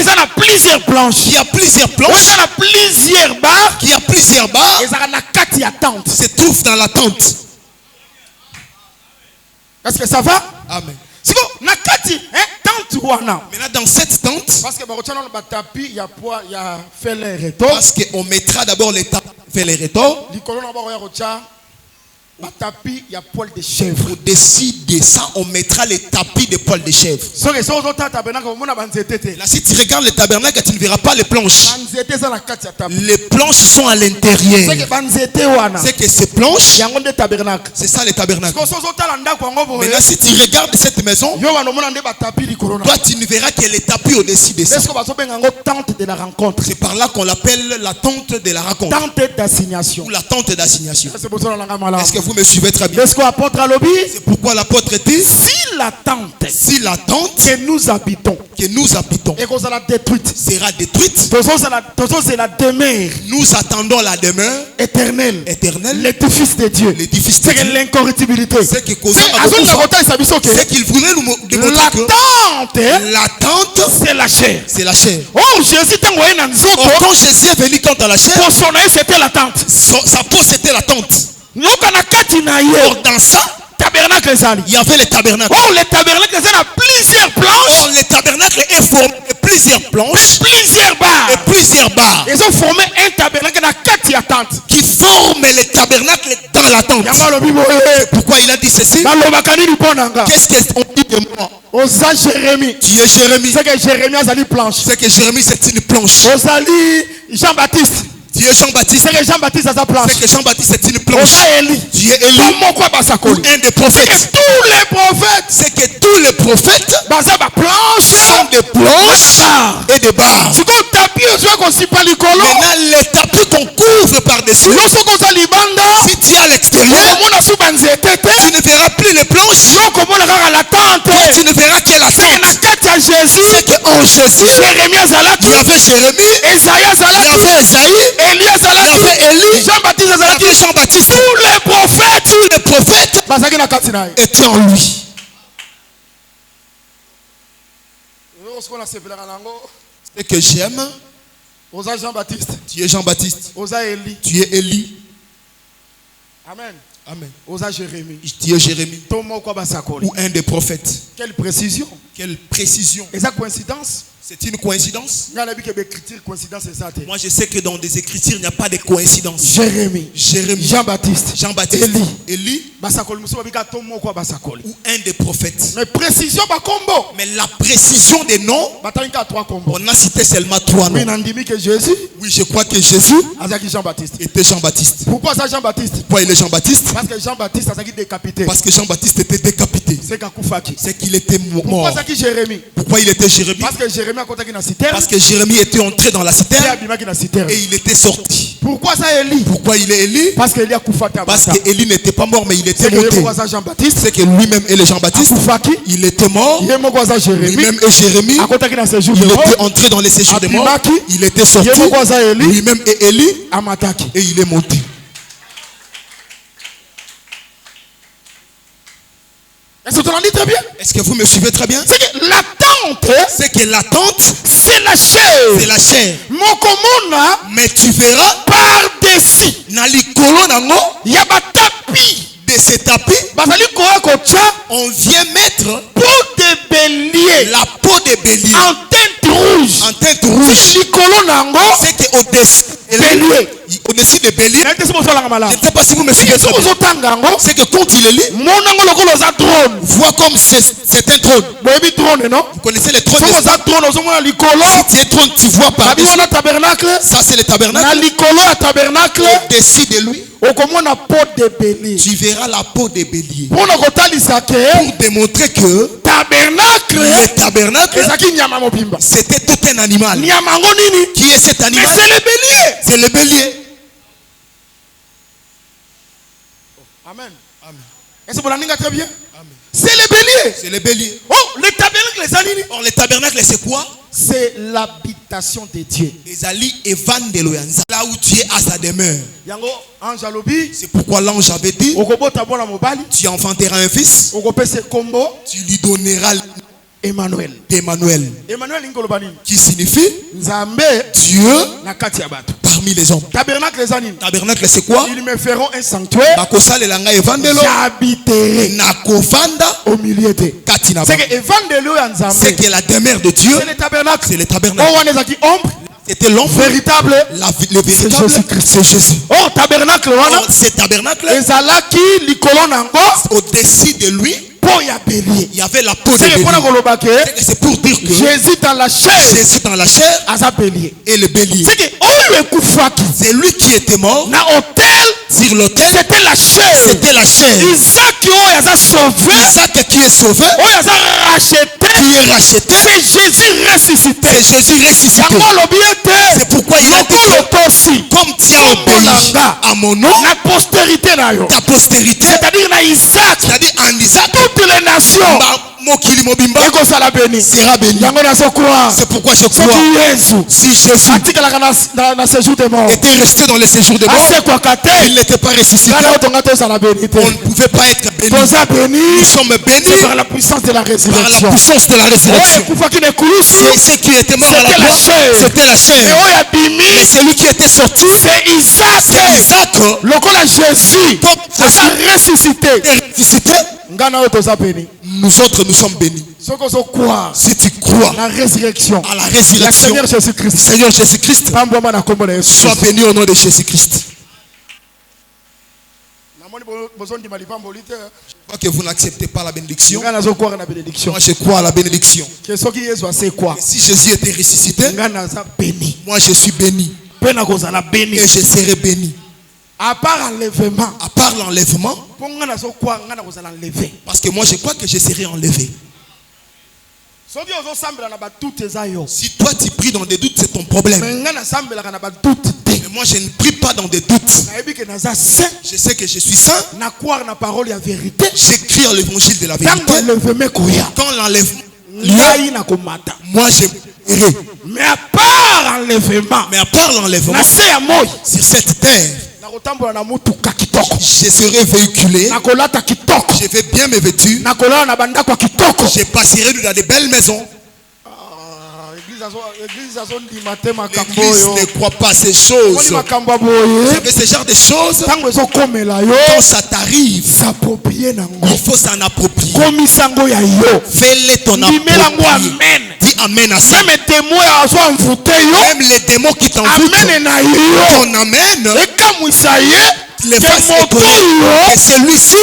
[SPEAKER 2] a plusieurs planches.
[SPEAKER 5] Il y a plusieurs planches.
[SPEAKER 2] Il y a plusieurs barres.
[SPEAKER 5] Il y a plusieurs barres. Se trouve dans la tente.
[SPEAKER 2] Est-ce que ça va?
[SPEAKER 5] Amen.
[SPEAKER 2] Maintenant
[SPEAKER 5] dans cette tente, parce qu'on mettra d'abord les tapis fait les rétorts.
[SPEAKER 2] Il y a poil de chèvre.
[SPEAKER 5] Au-dessus de ça, on mettra les tapis de poils de chèvre. Là, si tu regardes le tabernacle, tu ne verras pas les planches. Les planches sont à l'intérieur. C'est que ces planches, c'est ça les tabernacles. Maintenant, si tu regardes cette maison, toi, tu ne verras que les tapis au-dessus de ça. C'est par là qu'on l'appelle la tente de la rencontre. Ou la tente d'assignation. Est-ce que vous me suivez très bien? C'est pourquoi l'apôtre dit
[SPEAKER 2] si la tente
[SPEAKER 5] que nous habitons sera détruite, nous attendons la demeure éternelle,
[SPEAKER 2] l'édifice de Dieu. C'est l'incorruptibilité.
[SPEAKER 5] C'est qu'il voudrait nous démontrer que la tente,
[SPEAKER 2] c'est la chair.
[SPEAKER 5] C'est la chair.
[SPEAKER 2] Oh, Jésus
[SPEAKER 5] quand Jésus est venu quant à la chair,
[SPEAKER 2] pour son œil c'était la tente.
[SPEAKER 5] Sa peau c'était la tente.
[SPEAKER 2] Dans ça, tabernacle,
[SPEAKER 5] il y avait les tabernacles.
[SPEAKER 2] Oh, les tabernacles, il y a plusieurs planches.
[SPEAKER 5] Oh, les tabernacles est formé de plusieurs planches,
[SPEAKER 2] plusieurs barres.
[SPEAKER 5] Et plusieurs barres.
[SPEAKER 2] Ils ont formé un tabernacle
[SPEAKER 5] qui forme les tabernacles dans la tente. C'est pourquoi il a dit ceci. Qu'est-ce qu'on dit de moi?
[SPEAKER 2] Jérémie.
[SPEAKER 5] Tu es Jérémie.
[SPEAKER 2] C'est que Jérémie a une planche.
[SPEAKER 5] C'est que Jérémie c'est une planche.
[SPEAKER 2] Jean-Baptiste.
[SPEAKER 5] Tu es Jean-Baptiste.
[SPEAKER 2] C'est que Jean-Baptiste a sa planche.
[SPEAKER 5] C'est que Jean-Baptiste c'est une planche. Tu es Élie.
[SPEAKER 2] Ou
[SPEAKER 5] un des prophètes.
[SPEAKER 2] Tous les prophètes.
[SPEAKER 5] C'est que tous les prophètes
[SPEAKER 2] sont
[SPEAKER 5] des planches et des barres. Maintenant les tapis qu'on couvre par-dessus. Si tu es à l'extérieur, tu ne verras plus les planches. Tu ne verras que la tente. C'est qu'en Jésus, il y avait Jérémie, il y avait Esaïe, il y avait Élie, Jean-Baptiste. Tous les prophètes étaient en lui. C'est que j'aime. Tu es Jean-Baptiste. Tu es Élie.
[SPEAKER 2] Amen.
[SPEAKER 5] Amen.
[SPEAKER 2] Tu
[SPEAKER 5] es Jérémie. Ou un des prophètes.
[SPEAKER 2] Quelle précision.
[SPEAKER 5] Quelle précision.
[SPEAKER 2] Et ça coïncidence.
[SPEAKER 5] C'est une coïncidence.
[SPEAKER 2] Moi
[SPEAKER 5] je sais que dans des écritures il n'y a pas de coïncidence.
[SPEAKER 2] Jérémie.
[SPEAKER 5] Jean-Baptiste. Élie. Ou un des prophètes.
[SPEAKER 2] Mais précision pas combo.
[SPEAKER 5] Mais la précision des noms, on a cité seulement 3 noms. Oui, je crois que Jésus était Jean-Baptiste.
[SPEAKER 2] Pourquoi ça Jean-Baptiste?
[SPEAKER 5] Pourquoi il est Jean-Baptiste?
[SPEAKER 2] Parce que Jean-Baptiste a été décapité.
[SPEAKER 5] Parce que Jean-Baptiste était décapité.
[SPEAKER 2] C'est
[SPEAKER 5] qu'il était mort.
[SPEAKER 2] Pourquoi ça Jérémie?
[SPEAKER 5] Pourquoi il était Jérémie?
[SPEAKER 2] Parce que Jérémie
[SPEAKER 5] Parce que Jérémie était entré dans la citerne et il était sorti.
[SPEAKER 2] Pourquoi ça Élie?
[SPEAKER 5] Pourquoi il est Élie?
[SPEAKER 2] Parce qu'Élie
[SPEAKER 5] n'était pas mort, mais il était monté. C'est que lui-même et le Jean-Baptiste, il était mort. Lui-même et Jérémie, il était entré dans les séjours des morts. Il était sorti. Lui-même et Élie, et il est monté.
[SPEAKER 2] Est-ce que tu l'as dit très bien?
[SPEAKER 5] Est-ce que vous me suivez très bien?
[SPEAKER 2] C'est que l'attente, c'est la chair.
[SPEAKER 5] C'est la chair. Mais tu verras
[SPEAKER 2] par-dessus. Il y a un tapis.
[SPEAKER 5] De ces tapis, on vient mettre la peau de bélier
[SPEAKER 2] en teinte rouge.
[SPEAKER 5] C'est qu'au-dessus des béliers, je ne sais pas si vous me suivez. C'est que quand il est lit, vois comme c'est un trône. Vous connaissez les trônes? Si tu es trône, tu vois par ça, c'est le tabernacle. Au-dessus de lui, tu verras la peau de bélier. Pour démontrer que le tabernacle, c'était tout un animal. Qui est cet animal?
[SPEAKER 2] C'est le bélier.
[SPEAKER 5] C'est le bélier.
[SPEAKER 2] Amen. Est-ce que vous l'avez très bien? Amen. C'est le bélier.
[SPEAKER 5] C'est le bélier.
[SPEAKER 2] Oh, le tabernacle, les amis.
[SPEAKER 5] Or, le tabernacle, c'est quoi?
[SPEAKER 2] C'est l'habitation de Dieu.
[SPEAKER 5] Là où Dieu a sa demeure. C'est pourquoi l'ange avait dit, tu enfanteras un fils, tu lui donneras
[SPEAKER 2] Emmanuel.
[SPEAKER 5] Emmanuel. Qui signifie Dieu parmi les hommes.
[SPEAKER 2] Tabernacle, les amis.
[SPEAKER 5] Tabernacle, c'est quoi?
[SPEAKER 2] Ils me feront un sanctuaire. J'habiterai au milieu d'eux.
[SPEAKER 5] C'est que la demeure de Dieu,
[SPEAKER 2] c'est le tabernacle.
[SPEAKER 5] C'est le tabernacle. C'était l'ombre
[SPEAKER 2] véritable.
[SPEAKER 5] Le véritable, c'est Jésus.
[SPEAKER 2] Oh, tabernacle.
[SPEAKER 5] C'est tabernacle. Au-dessus de lui, il y avait la peau de bélier. C'est pour dire que
[SPEAKER 2] Jésus dans la chair,
[SPEAKER 5] et le bélier. C'est lui qui était mort sur l'autel.
[SPEAKER 2] C'était la chair.
[SPEAKER 5] C'était la chair.
[SPEAKER 2] Isaac qui est sauvé,
[SPEAKER 5] qui est racheté.
[SPEAKER 2] C'est Jésus ressuscité.
[SPEAKER 5] C'est Jésus ressuscité. C'est pourquoi il a dit, comme tu as obéi à mon nom, ta postérité,
[SPEAKER 2] c'est-à-dire
[SPEAKER 5] en Isaac,
[SPEAKER 2] toutes les nations sera béni.
[SPEAKER 5] C'est pourquoi je crois. Si Jésus
[SPEAKER 2] était
[SPEAKER 5] resté dans les séjours des morts, il n'était pas ressuscité, on ne pouvait pas être béni. Nous sommes bénis
[SPEAKER 2] par la puissance de la résurrection.
[SPEAKER 5] Et ceux qui étaient morts à la croix, c'était la chair. Et celui qui était sorti,
[SPEAKER 2] c'est Isaac. Jésus ressuscité.
[SPEAKER 5] Nous autres, nous sommes bénis. Si tu crois
[SPEAKER 2] à la résurrection
[SPEAKER 5] du Seigneur Jésus-Christ, sois béni au nom de Jésus-Christ. Je crois que vous n'acceptez pas la bénédiction. Moi, je crois à la bénédiction. Si Jésus était ressuscité, moi, je suis béni. Et je serai béni.
[SPEAKER 2] À part
[SPEAKER 5] l'enlèvement, parce que moi je crois que je serai enlevé. Si toi tu pries dans des doutes, c'est ton problème. Mais moi je ne prie pas dans des doutes. Je sais que je suis saint. J'écris l'évangile de la vérité. Quand l'enlèvement, moi je prie.
[SPEAKER 2] Mais à part l'enlèvement,
[SPEAKER 5] sur cette terre, je serai véhiculé. Je vais bien me vêtir. Je passerai dans de belles maisons. L'église ne croit pas ces choses. C'est ce genre de choses. Quand ça t'arrive, il faut s'en approprier. Fais-le ton approprié. Dis amen à ça. Même les démons qui t'envoûtent, ton amen, les fasse étonner. Et celui-ci,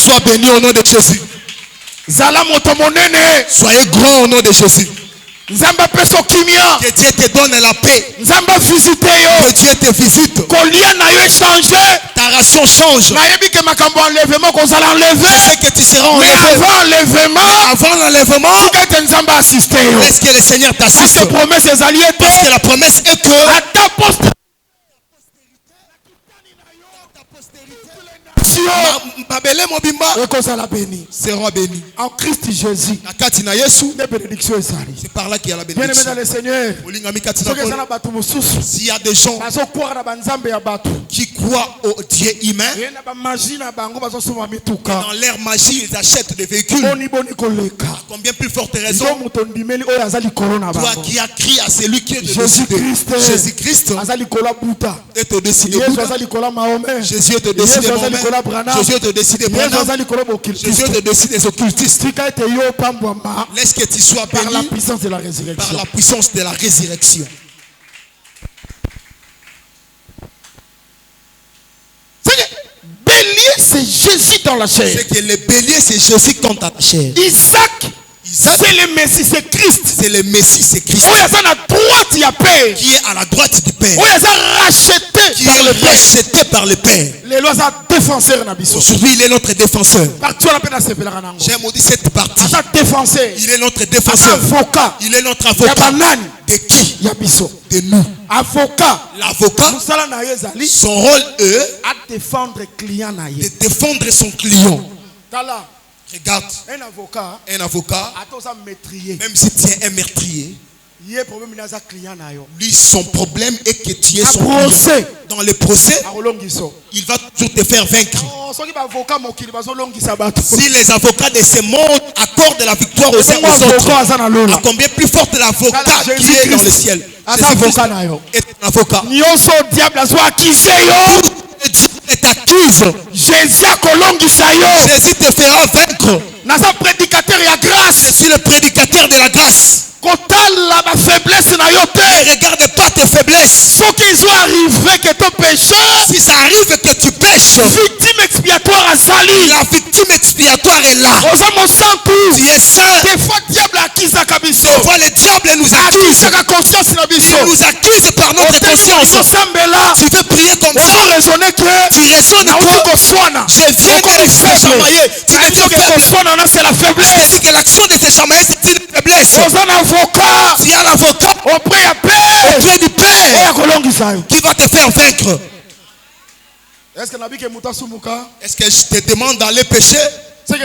[SPEAKER 5] sois béni au nom de Jésus. Soyez grand au nom de Jésus. Que Dieu te donne la paix. Que Dieu te visite. Ta ration change. Je sais que tu seras enlevé. Avant l'enlèvement, laisse que le Seigneur t'assiste. Parce que la promesse est que ta postérité sera béni
[SPEAKER 2] en Christ Jésus.
[SPEAKER 5] C'est par là qu'il y a la bénédiction. S'il y a des gens qui croient au Dieu humain, dans leur magie ils achètent des véhicules. À combien plus forte raison, toi qui as crié à celui qui est Jésus-Christ est au-dessus de Bouddha, Jésus est au-dessus de Mahomet, Jésus est au-dessus de Branham, Jésus est au-dessus des occultistes. Laisse que tu sois béni par la puissance de la résurrection.
[SPEAKER 2] Bélier, c'est Jésus dans la chair.
[SPEAKER 5] C'est que le bélier, c'est Jésus dans ta chair.
[SPEAKER 2] Isaac, c'est le Messie, c'est Christ.
[SPEAKER 5] C'est le Messie, c'est Christ.
[SPEAKER 2] Qui est à la droite
[SPEAKER 5] du Père.
[SPEAKER 2] Qui est racheté par le Père.
[SPEAKER 5] Aujourd'hui, il est notre défenseur. J'aime dire cette partie. Il est notre défenseur. Il est notre avocat. De qui? De nous. L'avocat, son rôle est de défendre son client. Regarde, un avocat, même si tu es un meurtrier, lui, son problème est que tu es son client. Dans le procès, il va toujours te faire vaincre. Si les avocats de ce monde accordent la victoire aux uns aux autres, à combien plus forte l'avocat qui est dans le ciel? C'est un avocat. T'accuse. Jésus te fera vaincre. Je suis le prédicateur de la grâce. Ne regarde pas tes faiblesses. Si ça arrive que tu pêches, la victime expiatoire est là. Tu es seul. Des fois le diable nous accuse. Il nous accuse par notre conscience. Tu veux prier comme ça. Tu raisonnes que je viens de les faire chamailler. Tu me dis que c'est la faiblesse. Je dis que l'action de ces chamailler c'est une faiblesse. Tu as l'avocat auprès du Père qui va te faire vaincre. Est-ce que je te demande d'aller pécher? C'est que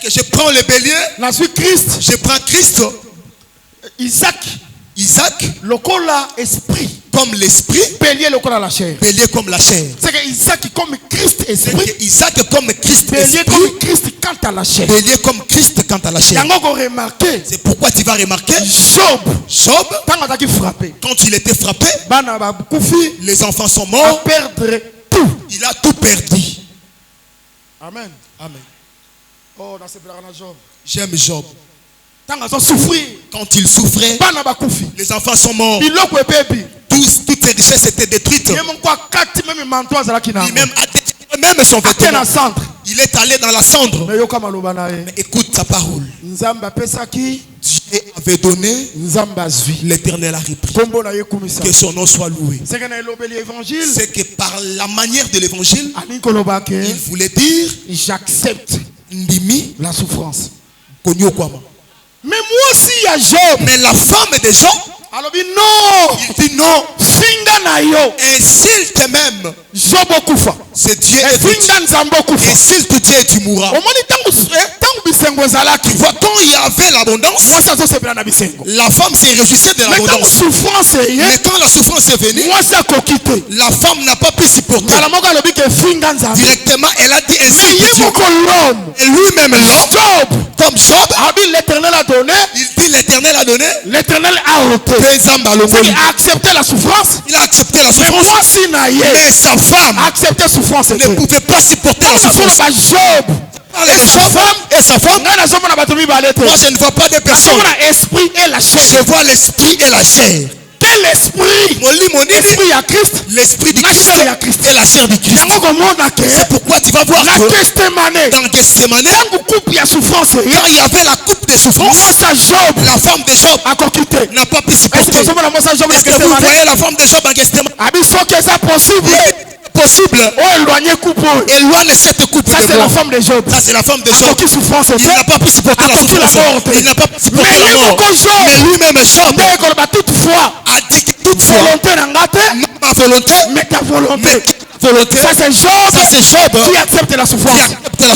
[SPEAKER 5] je prends le bélier. Je prends Christ. Isaac, esprit. Comme l'esprit. Bélier comme la chair. C'est que Isaac comme Christ esprit. Isaac comme Christ esprit. Bélier comme Christ quant à la chair. Bélier comme Christ quant à la chair. C'est pourquoi tu vas remarquer Job, quand il était frappé, les enfants sont morts. Il a tout perdu.
[SPEAKER 2] Amen. Oh,
[SPEAKER 5] j'aime Job. Quand il souffrait, les enfants sont morts. Toutes ses richesses étaient détruites. Même son vêtement. Il est allé dans la cendre. Mais écoute sa parole. Dieu avait donné, l'Éternel a repris. Que son nom soit loué. C'est que par la manière de l'évangile, il voulait dire j'accepte
[SPEAKER 2] la souffrance.
[SPEAKER 5] Mais moi aussi il y a Job. Mais la femme de Job, il dit non. Et s'il te m'aime, c'est Dieu et s'il te dit tu mourras. Tu vois, quand il y avait l'abondance, la femme s'est réjouissée de l'abondance. Mais quand la souffrance est venue, la femme n'a pas pu supporter. Directement, elle a dit ainsi. Et lui-même l'homme, comme Job,
[SPEAKER 2] l'Éternel a donné.
[SPEAKER 5] Il dit l'Éternel a donné.
[SPEAKER 2] L'Éternel a ôté. Il a accepté la souffrance.
[SPEAKER 5] Il a accepté la souffrance. Mais sa femme
[SPEAKER 2] a accepté la souffrance.
[SPEAKER 5] Ne pouvait pas supporter la souffrance.
[SPEAKER 2] Job.
[SPEAKER 5] Et sa femme. Moi je ne vois pas des personnes.
[SPEAKER 2] L'esprit et la chair.
[SPEAKER 5] Je vois l'esprit et la chair.
[SPEAKER 2] Quel l'esprit. L'esprit à Christ.
[SPEAKER 5] L'esprit du
[SPEAKER 2] La
[SPEAKER 5] Christ
[SPEAKER 2] chair à Christ.
[SPEAKER 5] et la chair du Christ. C'est pourquoi tu vas voir
[SPEAKER 2] dans
[SPEAKER 5] Gethsemane,
[SPEAKER 2] souffrance,
[SPEAKER 5] quand il y avait la coupe de souffrance, la femme de Job n'a pas pu supporter. Est-ce que vous voyez la femme de Job à Gethsemane? Possible. Éloigne cette coupe.
[SPEAKER 2] Ça c'est la femme de Job.
[SPEAKER 5] Ça c'est la femme de Job. Il n'a pas pu supporter la souffrance. Il n'a pas pu supporter la mort. Mais lui-même Job a dit que toutefois, non ma volonté,
[SPEAKER 2] mais ta volonté.
[SPEAKER 5] Ça c'est Job
[SPEAKER 2] qui accepte la souffrance.
[SPEAKER 5] Cela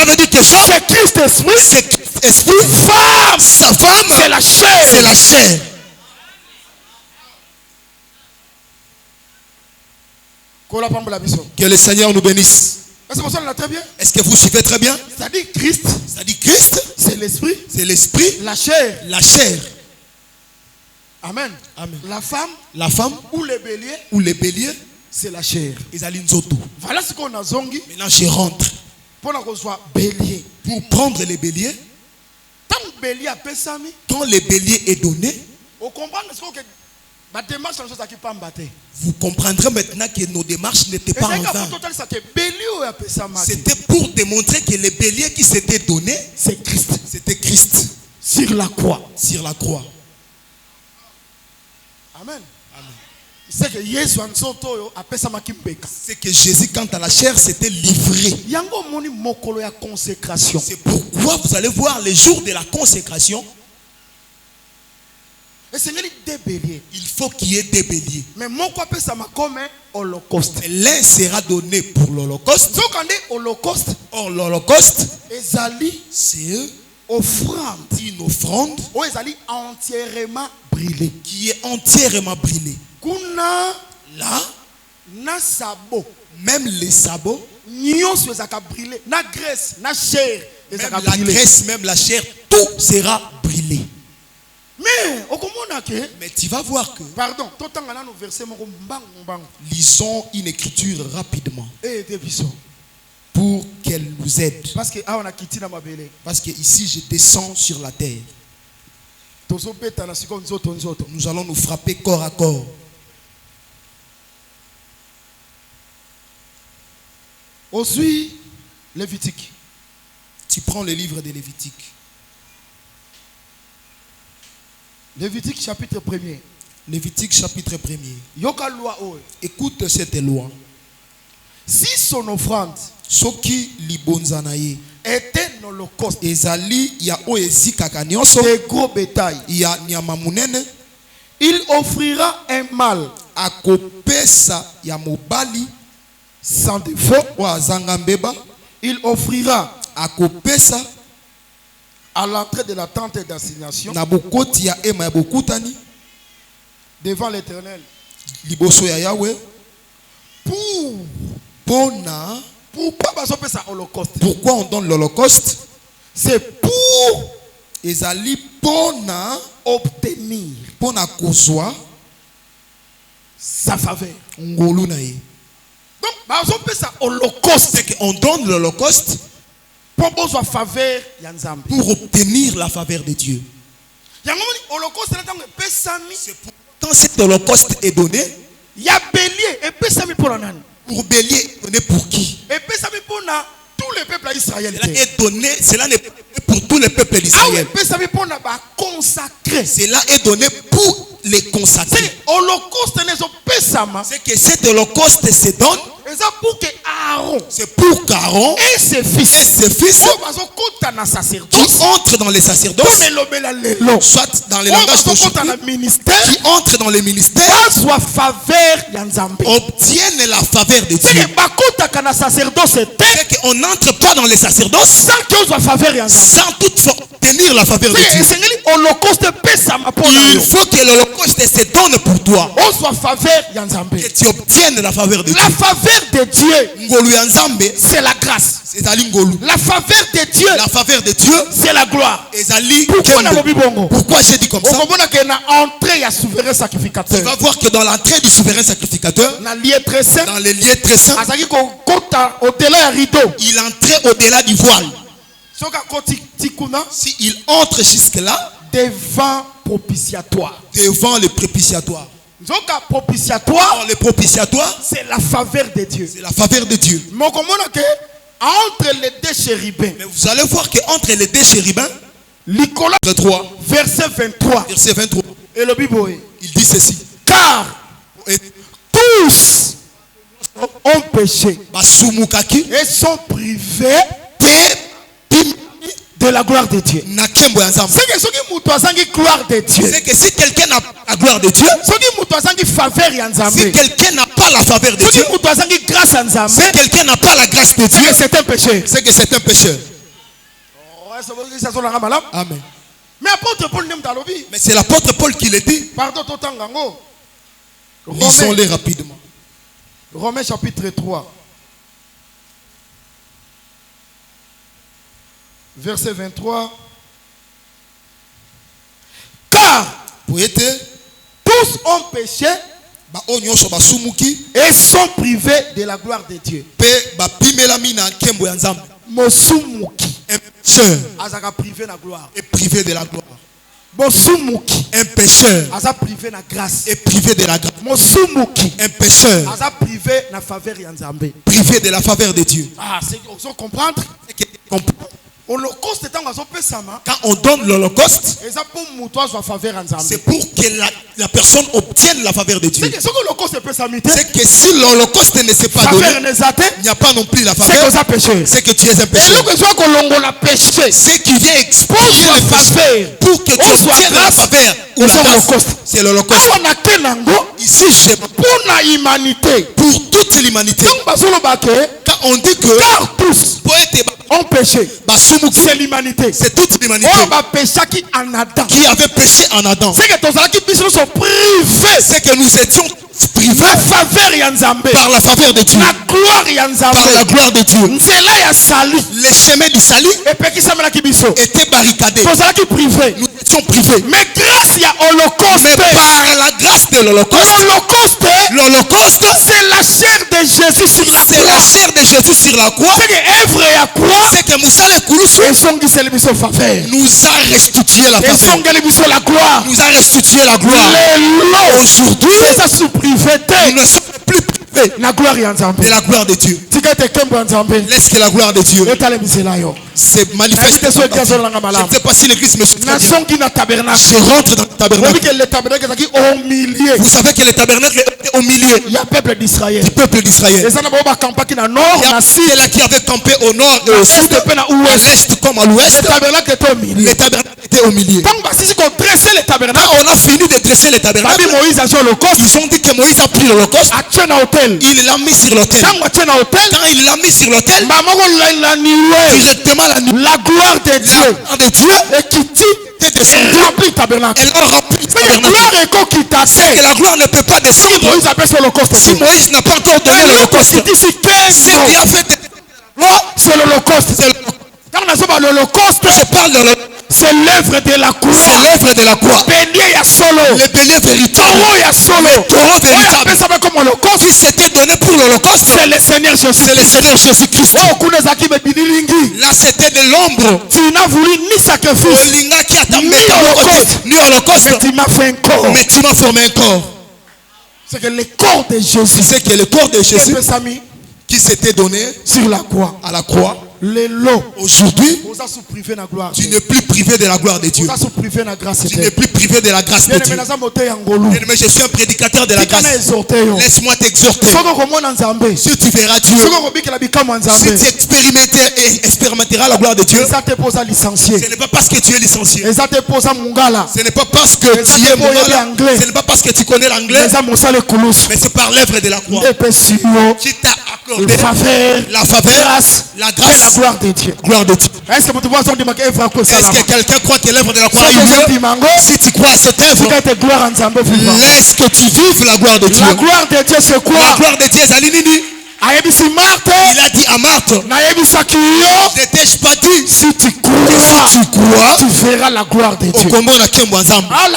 [SPEAKER 5] veut dire que Job,
[SPEAKER 2] c'est Christ esprit.
[SPEAKER 5] C'est Christ esprit. Sa femme,
[SPEAKER 2] c'est la chair.
[SPEAKER 5] C'est la chair. Que le Seigneur nous bénisse. Est-ce que vous suivez très bien?
[SPEAKER 2] Ça dit Christ.
[SPEAKER 5] Ça dit Christ.
[SPEAKER 2] C'est l'esprit.
[SPEAKER 5] C'est l'esprit.
[SPEAKER 2] La chair.
[SPEAKER 5] La chair.
[SPEAKER 2] Amen.
[SPEAKER 5] Amen.
[SPEAKER 2] La femme. Ou les béliers. C'est la chair. Voilà ce qu'on a zongi.
[SPEAKER 5] Maintenant je rentre.
[SPEAKER 2] Pour qu'on soit bélier.
[SPEAKER 5] Pour prendre les béliers. Quand le bélier est donné.
[SPEAKER 2] On comprend ce que
[SPEAKER 5] vous comprendrez maintenant que nos démarches n'étaient pas en vain. C'était pour démontrer que le bélier qui s'était donné,
[SPEAKER 2] c'est Christ.
[SPEAKER 5] C'était Christ.
[SPEAKER 2] Sur la croix.
[SPEAKER 5] Sur la croix.
[SPEAKER 2] Amen. C'est
[SPEAKER 5] que Jésus, quant à la chair, s'était livré. C'est pourquoi vous allez voir les jours de la consécration. Il faut qu'il y ait des béliers.
[SPEAKER 2] Mais mon quoi ça m'a comme holocauste.
[SPEAKER 5] L'un sera donné pour l'holocauste. Or l'holocauste, c'est une offrande
[SPEAKER 2] entièrement brûlée.
[SPEAKER 5] Qui est entièrement brûlée. Là, même les sabots,
[SPEAKER 2] la graisse,
[SPEAKER 5] même la chair, tout sera brûlé.
[SPEAKER 2] Mais
[SPEAKER 5] tu vas voir que.
[SPEAKER 2] Pardon,
[SPEAKER 5] lisons une écriture rapidement. Pour qu'elle nous aide. Parce que ici je descends sur la terre. Nous allons nous frapper corps à corps.
[SPEAKER 2] Aussi, Lévitique.
[SPEAKER 5] Tu prends le livre de Lévitique.
[SPEAKER 2] Lévitique chapitre 1er.
[SPEAKER 5] Lévitique chapitre 1er. Écoute cette loi.
[SPEAKER 2] Si son offrande
[SPEAKER 5] soki libonzanaye
[SPEAKER 2] était un holocauste
[SPEAKER 5] ezali ya oezi kakanyonso
[SPEAKER 2] de gros bétail
[SPEAKER 5] ya nyama munene,
[SPEAKER 2] il offrira un mâle
[SPEAKER 5] akopesa ya mobali
[SPEAKER 2] sans défaut
[SPEAKER 5] wa zanga mbeba.
[SPEAKER 2] Il offrira
[SPEAKER 5] akopesa
[SPEAKER 2] à l'entrée de la tente d'assignation
[SPEAKER 5] na bokoti ya ema ya bokutani
[SPEAKER 2] devant l'Éternel
[SPEAKER 5] liboso ya Yahweh pourquoi on donne l'holocauste?
[SPEAKER 2] C'est pour
[SPEAKER 5] ezali pona
[SPEAKER 2] obtenir
[SPEAKER 5] pona kozwa
[SPEAKER 2] sa faveur
[SPEAKER 5] ngolu na ye.
[SPEAKER 2] Donc
[SPEAKER 5] c'est qu'on donne l'holocauste pour obtenir la faveur de Dieu. C'est pourtant cet holocauste est donné.
[SPEAKER 2] Il y a bélier et pesami pour l'an.
[SPEAKER 5] Pour bélier donné pour qui?
[SPEAKER 2] Et pesami pour tous les peuples israéliens.
[SPEAKER 5] Cela est donné, cela n'est pas pour tous les peuples d'Israël.
[SPEAKER 2] Pesami pour consacré.
[SPEAKER 5] Cela est donné pour les consacrer. C'est que cet holocauste se donne. C'est pour qu'Aaron
[SPEAKER 2] et ses fils
[SPEAKER 5] qui entrent dans les sacerdoces, soit dans les langages d'aujourd'hui, qui entrent dans les ministères, obtiennent la faveur de Dieu. C'est qu'on n'entre pas dans les sacerdoces sans toutefois obtenir la faveur de Dieu. Il faut que l'holocauste se donne pour toi. Que tu obtiennes la faveur de Dieu.
[SPEAKER 2] La faveur de Dieu, c'est la grâce. La faveur de Dieu, c'est la gloire.
[SPEAKER 5] Pourquoi j'ai dit comme ça?
[SPEAKER 2] Tu
[SPEAKER 5] vas voir que dans l'entrée du souverain sacrificateur, dans les lieux très saints, il entrait au-delà du voile. S'il entre jusque là,
[SPEAKER 2] devant propitiatoire.
[SPEAKER 5] Devant le propitiatoire.
[SPEAKER 2] Propitiatoire.
[SPEAKER 5] Le propitiatoire,
[SPEAKER 2] c'est la faveur de Dieu.
[SPEAKER 5] C'est la faveur de Dieu.
[SPEAKER 2] Mais entre les deux chérubins.
[SPEAKER 5] Mais vous allez voir qu'entre les deux chérubins,
[SPEAKER 2] Nicolas
[SPEAKER 5] 3,
[SPEAKER 2] verset 23.
[SPEAKER 5] Verset 23.
[SPEAKER 2] Et le Bible,
[SPEAKER 5] il dit ceci.
[SPEAKER 2] Car tous ont péché et sont privés de la gloire de Dieu. C'est que ceux qui gloire de Dieu.
[SPEAKER 5] C'est que si quelqu'un n'a pas la gloire de Dieu,
[SPEAKER 2] si
[SPEAKER 5] quelqu'un n'a pas la faveur de Dieu, si quelqu'un n'a pas la grâce de Dieu,
[SPEAKER 2] c'est un péché.
[SPEAKER 5] C'est que c'est un pécheur.
[SPEAKER 2] Amen. Mais apôtre Paul n'aime pas l'obéir.
[SPEAKER 5] Mais c'est l'apôtre Paul qui le dit.
[SPEAKER 2] Pardon, tout en gango.
[SPEAKER 5] Lisons-les rapidement.
[SPEAKER 2] Romains chapitre 3. Verset 23. Car tous ont péché et sont privés de la gloire de Dieu. Mosumuki.
[SPEAKER 5] Un pécheur
[SPEAKER 2] azaka privé na gloire.
[SPEAKER 5] est privé de la gloire.
[SPEAKER 2] Mosumuki.
[SPEAKER 5] Un pécheur
[SPEAKER 2] aza privé na grâce.
[SPEAKER 5] est privé de la grâce.
[SPEAKER 2] Mosumuki.
[SPEAKER 5] Un pécheur
[SPEAKER 2] aza privé na faveur ya Nzambe.
[SPEAKER 5] Privé de la faveur de Dieu.
[SPEAKER 2] Ah, c'est qu'on comprendre.
[SPEAKER 5] Quand on donne l'holocauste,
[SPEAKER 2] c'est
[SPEAKER 5] pour que la personne obtienne la faveur de Dieu.
[SPEAKER 2] C'est
[SPEAKER 5] que si l'holocauste ne s'est pas donné, il n'y a pas non plus la faveur. C'est que tu es un pécheur. Ce qui vient exposer la faveur pour que tu obtiennes la faveur ou la grâce, c'est l'holocauste. Ici, c'est pour toute l'humanité. Quand on dit que tous
[SPEAKER 2] ont péché, c'est l'humanité.
[SPEAKER 5] C'est toute l'humanité qui avait péché en Adam.
[SPEAKER 2] C'est
[SPEAKER 5] que nous étions privés par la faveur de Dieu, par la gloire de Dieu. Les chemins du salut étaient barricadés. Nous étions privés.
[SPEAKER 2] Mais grâce à l'Holocauste,
[SPEAKER 5] par la grâce de l'Holocauste,
[SPEAKER 2] c'est la chair de Jésus sur la croix.
[SPEAKER 5] C'est la chair de Jésus sur la croix.
[SPEAKER 2] C'est que
[SPEAKER 5] nous a restitué la faveur. Nous a restitué la gloire. Aujourd'hui, nous ne sommes plus privés
[SPEAKER 2] de la
[SPEAKER 5] gloire de Dieu. Laisse que la gloire de Dieu se manifeste. Je ne sais pas si l'église me suit très bien. Je rentre dans le tabernacle. Vous savez que le tabernacle était au milieu
[SPEAKER 2] du peuple d'Israël.
[SPEAKER 5] Il y a ceux-là qui avaient campé au nord et au sud, à l'est comme à l'ouest.
[SPEAKER 2] Le tabernacle était au milieu.
[SPEAKER 5] Le tabernacle était au milieu.
[SPEAKER 2] Quand
[SPEAKER 5] on a fini de dresser le tabernacle, ils ont dit que Moïse a pris l'holocauste. Il l'a mis sur l'autel. Quand il l'a mis sur l'autel, directement
[SPEAKER 2] la gloire de Dieu
[SPEAKER 5] et qui
[SPEAKER 2] elle remplit le tabernacle.
[SPEAKER 5] Elle a rempli le tabernacle.
[SPEAKER 2] C'est que
[SPEAKER 5] la gloire ne peut pas descendre. Si Moïse n'a pas encore donné l'holocauste,
[SPEAKER 2] c'est l'holocauste. Quand on a l'holocauste,
[SPEAKER 5] je parle de l'holocauste.
[SPEAKER 2] C'est l'œuvre de la croix.
[SPEAKER 5] C'est l'œuvre de la croix.
[SPEAKER 2] Le
[SPEAKER 5] bélier véritable. Le taureau véritable. Qui s'était donné pour l'holocauste.
[SPEAKER 2] C'est le Seigneur Jésus.
[SPEAKER 5] C'est le Seigneur Jésus-Christ. Là c'était de l'ombre.
[SPEAKER 2] Tu n'as voulu ni sacrifice,
[SPEAKER 5] ni holocauste.
[SPEAKER 2] Mais tu m'as fait un corps.
[SPEAKER 5] Mais tu m'as formé un corps.
[SPEAKER 2] C'est que le corps de Jésus.
[SPEAKER 5] C'est que le corps de Jésus qui s'était donné
[SPEAKER 2] sur la croix.
[SPEAKER 5] À la croix.
[SPEAKER 2] Aujourd'hui,
[SPEAKER 5] tu n'es plus privé de la gloire de Dieu. Tu n'es plus privé de la grâce de Dieu. Mais je suis un prédicateur de la grâce. Laisse-moi t'exhorter. Si tu verras Dieu, si tu expérimenteras la gloire de Dieu, ce n'est pas parce que tu es licencié. Ce n'est pas parce que tu es mongala. Ce n'est pas parce que tu connais l'anglais. Mais c'est par l'œuvre de la croix qui t'a accordé la faveur, la grâce,
[SPEAKER 2] la gloire de Dieu.
[SPEAKER 5] Est-ce que quelqu'un croit que l'œuvre de la croix a eu lieu? Si tu crois à cette œuvre, laisse que tu vives la gloire de Dieu.
[SPEAKER 2] La gloire de Dieu c'est quoi?
[SPEAKER 5] La gloire de Dieu, Il a dit à Marthe, ne t'ai-je pas dit,
[SPEAKER 2] si tu crois, tu verras la gloire de Dieu.
[SPEAKER 5] La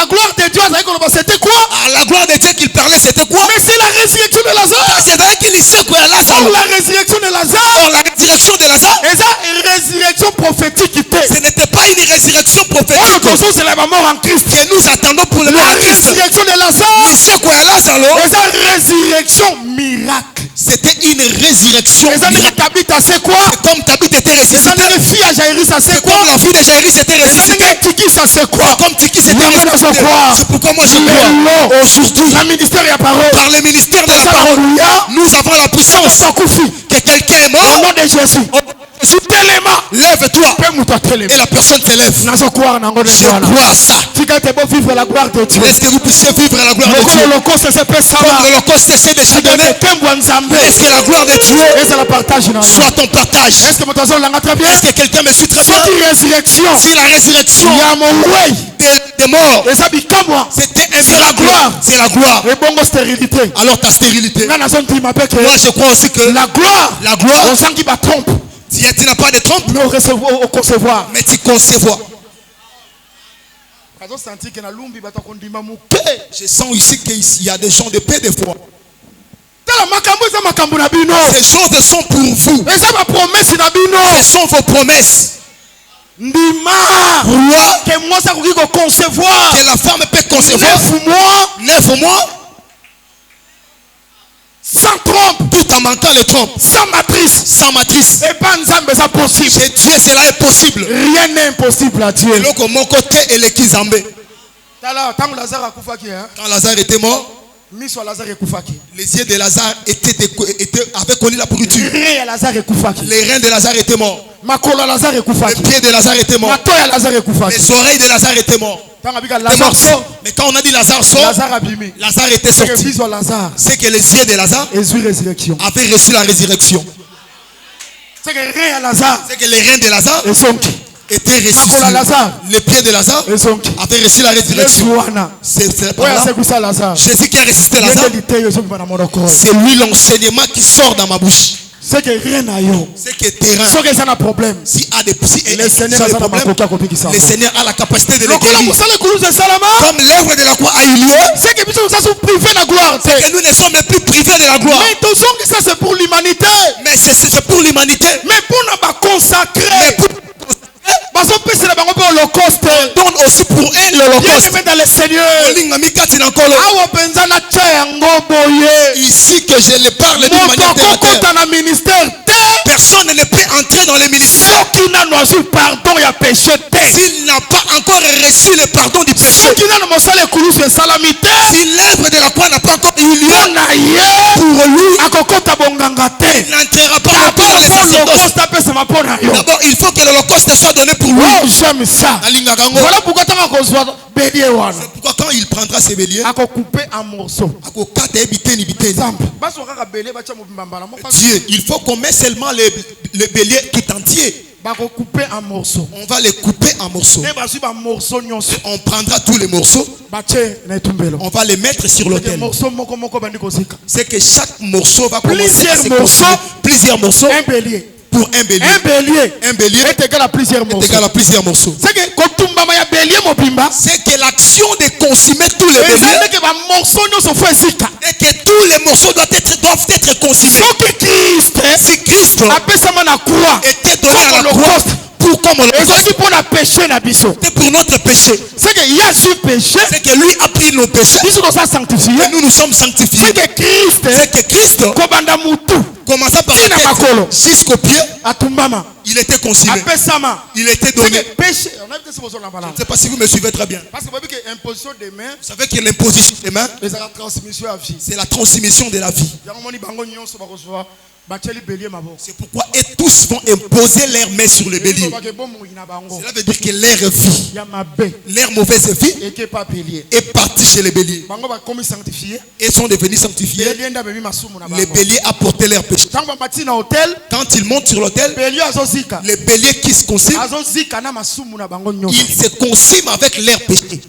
[SPEAKER 5] gloire de Dieu,
[SPEAKER 2] c'était quoi?
[SPEAKER 5] La gloire de Dieu qu'il parlait, c'était quoi?
[SPEAKER 2] Mais c'est la résurrection de Lazare.
[SPEAKER 5] C'est vrai qu'il sait quoi, Lazare.
[SPEAKER 2] La résurrection de Lazare.
[SPEAKER 5] La résurrection de Lazare.
[SPEAKER 2] Et ça, une résurrection prophétique.
[SPEAKER 5] Ce n'était pas une résurrection prophétique.
[SPEAKER 2] C'est la mort en Christ.
[SPEAKER 5] Que nous attendons pour le
[SPEAKER 2] la résurrection de Lazare.
[SPEAKER 5] C'est quoi, Lazare?
[SPEAKER 2] Et ça, résurrection miracle.
[SPEAKER 5] C'était une résurrection.
[SPEAKER 2] C'est quoi?
[SPEAKER 5] Comme Tabitha était ressuscité.
[SPEAKER 2] C'est
[SPEAKER 5] quoi? Comme la fille de Jairus était ressuscitée.
[SPEAKER 2] C'est quoi?
[SPEAKER 5] Comme Tiki c'était ressuscité. C'est pourquoi moi je crois. Aujourd'hui, par le ministère de la parole, nous avons la puissance que quelqu'un est mort.
[SPEAKER 2] Au nom de Jésus.
[SPEAKER 5] Lève-toi. Et la personne se lève. Je crois à ça. Est-ce que vous puissiez vivre la gloire de Dieu? Comme l'Holocauste essaie de se donner. Est-ce que la gloire de Dieu soit ton partage? Est-ce que quelqu'un me suit très bien? Si la résurrection des morts, c'était la gloire. C'est la gloire. Alors ta stérilité. Moi je crois aussi que la gloire, tu n'as pas de trompe, mais tu concevoir. Je sens ici qu'il y a des gens de paix des fois. Ces choses sont pour vous. Ce sont vos promesses. Que la femme peut concevoir 9 mois sans trompe, tout en manquant les trompes, sans matrice. Et pas possible. Chez Dieu, cela est possible.
[SPEAKER 2] Rien n'est impossible à Dieu.
[SPEAKER 5] Quand Lazare était mort, les yeux de Lazare avaient connu la pourriture. Les reins de Lazare étaient morts. Les pieds de Lazare étaient morts. Les oreilles de Lazare étaient morts. Mais quand on a dit Lazare sort, Lazare était sorti. C'est que les yeux de Lazare avaient reçu la résurrection. C'est que les reins de Lazare étaient ressuscités. Les pieds de Lazare avaient reçu la résurrection. Jésus qui a ressuscité Lazare, c'est lui l'enseignement qui sort dans ma bouche.
[SPEAKER 2] C'est que rien n'a eu.
[SPEAKER 5] C'est que terrain.
[SPEAKER 2] Si ça a problème.
[SPEAKER 5] Si le Seigneur a la capacité de le guérir. Comme l'œuvre de la croix a eu lieu.
[SPEAKER 2] C'est que
[SPEAKER 5] nous ne sommes plus privés de la gloire.
[SPEAKER 2] Mais ça c'est pour l'humanité.
[SPEAKER 5] Mais c'est pour l'humanité.
[SPEAKER 2] Mais pour nous consacrer.
[SPEAKER 5] On donne aussi pour eux l'Holocauste.
[SPEAKER 2] Dans le Seigneur.
[SPEAKER 5] Ici que je le parle d'une manière terre. Personne ne peut entrer dans le ministère
[SPEAKER 2] s'il n'a
[SPEAKER 5] pas encore reçu le pardon du péché. Si l'œuvre de la croix n'a pas encore eu lieu pour lui, il n'entrera pas encore le sacerdoce. D'abord, il faut que l'Holocauste soit donné pour lui.
[SPEAKER 2] J'aime ça. Voilà pourquoi
[SPEAKER 5] c'est pourquoi quand il prendra ses béliers,
[SPEAKER 2] il faut couper un morceau.
[SPEAKER 5] Dieu, il faut qu'on mette seulement le bélier tout entier. On va les couper en morceaux. On prendra tous les morceaux. On va les mettre sur l'autel. C'est que chaque morceau va commencer à se consommer. Plusieurs morceaux.
[SPEAKER 2] Un bélier.
[SPEAKER 5] Pour un bélier.
[SPEAKER 2] Un bélier est égal à plusieurs morceaux. C'est
[SPEAKER 5] que l'action de consommer tous les béliers. Et que tous les morceaux doivent être consumés. Si Christ était donné à la croix pour comme c'est pour notre péché.
[SPEAKER 2] C'est qu'il y a ce péché.
[SPEAKER 5] C'est que lui a pris nos péchés. Et nous sommes sanctifiés.
[SPEAKER 2] C'est que Christ
[SPEAKER 5] commençant par la tête jusqu'au pied, il était consumé. Il était donné. Je ne sais pas si vous me suivez très bien. Vous savez que l'imposition des mains, c'est la transmission de la vie. C'est pourquoi tous vont imposer leurs mains sur le bélier. Cela veut dire que leur vie, leur mauvaise vie est partie chez les béliers. Ils sont devenus sanctifiés. Les béliers apportaient leurs péchés. Quand ils montent sur l'autel, les béliers qui se consument, ils se consument avec leurs péchés.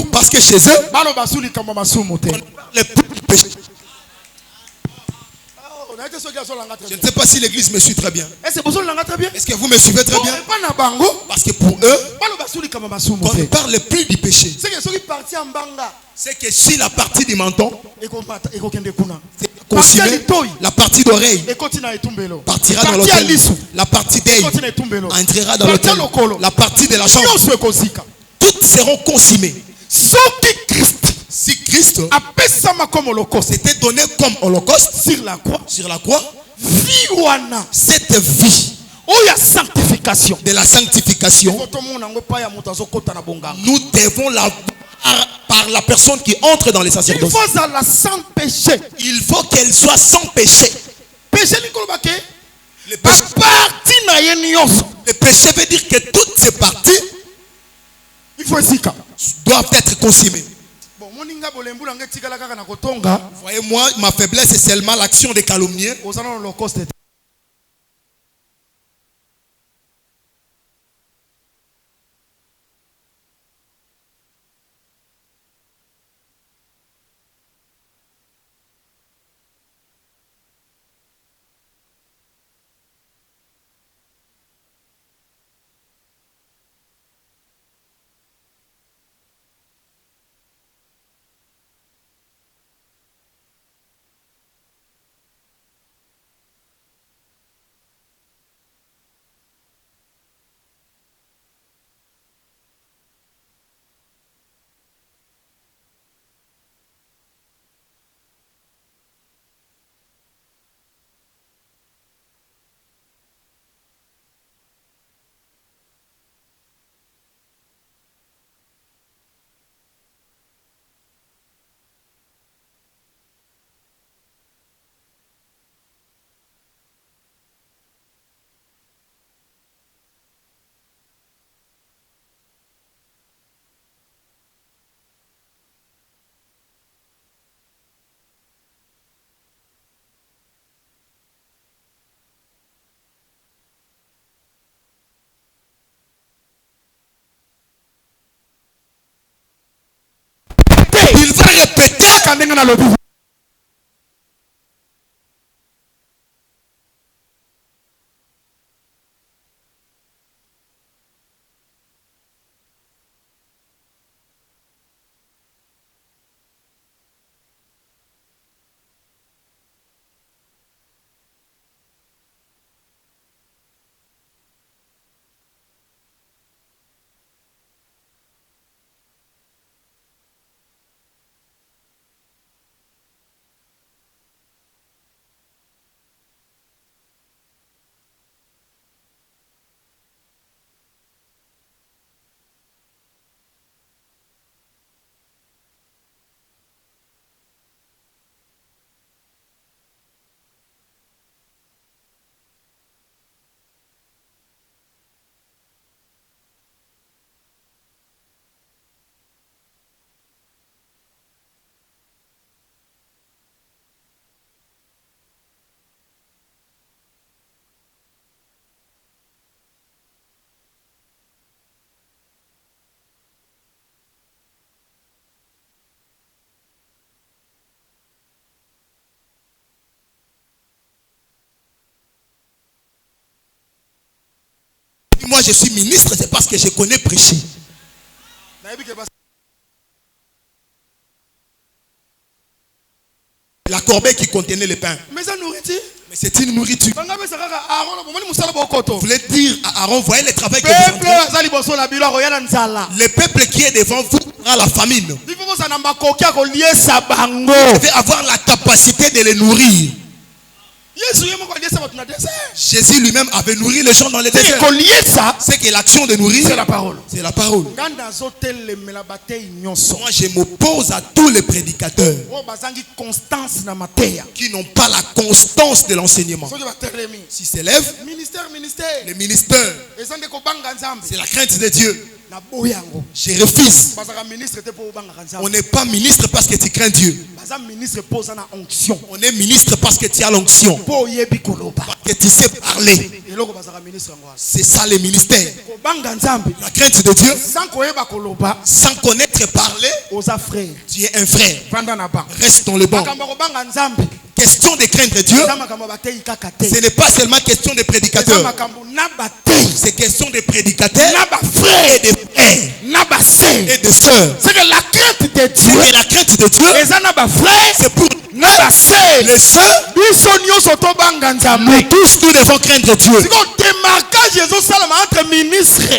[SPEAKER 5] Parce que chez eux, on parle plus de péché. Je ne sais pas si l'église me suit très bien. Est-ce que vous me suivez très bien? Parce que pour eux, on ne parle plus du péché. C'est que si la partie du menton, la partie d'oreille partira dans l'autel, la partie d'œil entrera dans l'autel, la partie de la jambe, toutes seront consumées. Si Christ était donné comme holocauste sur la croix, cette vie de la sanctification, nous devons la voir par la personne qui entre dans les sacerdoces. Il faut qu'elle soit sans péché. Le péché veut dire que toutes ces parties doivent être consumées. Voyez-moi, ma faiblesse est seulement l'action de calomnier. Il va répéter quand il a le pouvoir. Moi je suis ministre, c'est parce que je connais prêcher. La corbeille qui contenait le pain. Mais c'est une nourriture. Vous voulez dire à Aaron, voyez le travail que vous faites. Le peuple qui est devant vous aura la famine. Vous devez avoir la capacité de les nourrir. Jésus lui-même avait nourri les gens dans les déserts. C'est que l'action de nourrir, c'est la parole. C'est la parole. Moi, je m'oppose à tous les prédicateurs qui n'ont pas la constance de l'enseignement. S'ils s'élèvent, le ministère, c'est la crainte de Dieu. Je refuse. On n'est pas ministre parce que tu crains Dieu. On est ministre parce que tu as l'onction. Parce que tu sais parler. C'est ça le ministère. La crainte de Dieu. Sans connaître parler, tu es un frère. Reste dans le banc. question de craindre Dieu, ce n'est pas seulement question de prédicateurs. C'est question de prédicateurs et de frères et de sœurs.
[SPEAKER 1] C'est que la crainte de Dieu,
[SPEAKER 5] Et la crainte de Dieu, c'est pour les sœurs. Nous tous, nous devons craindre Dieu.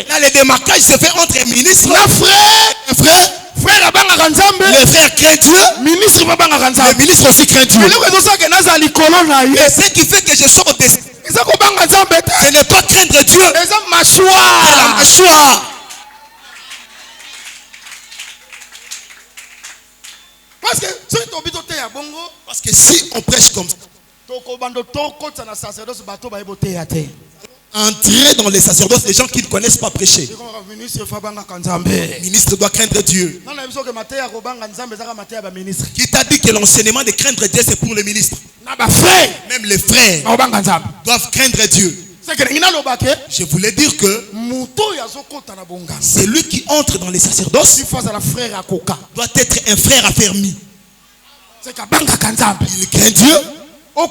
[SPEAKER 5] Là, le démarquage se fait entre ministres, les frères. Les frères craignent Dieu. Les ministres aussi craignent Dieu. Et ce qui fait que je sois au-dessus, ce n'est pas craindre Dieu, c'est la mâchoire. Parce que si on prêche comme ça, entrer dans les sacerdoces, les gens qui ne connaissent pas prêcher. Le ministre doit craindre Dieu. Qui t'a dit que l'enseignement de craindre Dieu c'est pour les ministres? Même les frères doivent craindre Dieu. Je voulais dire que celui qui entre dans les sacerdoces doit être un frère affermi. Il craint Dieu. Tu ne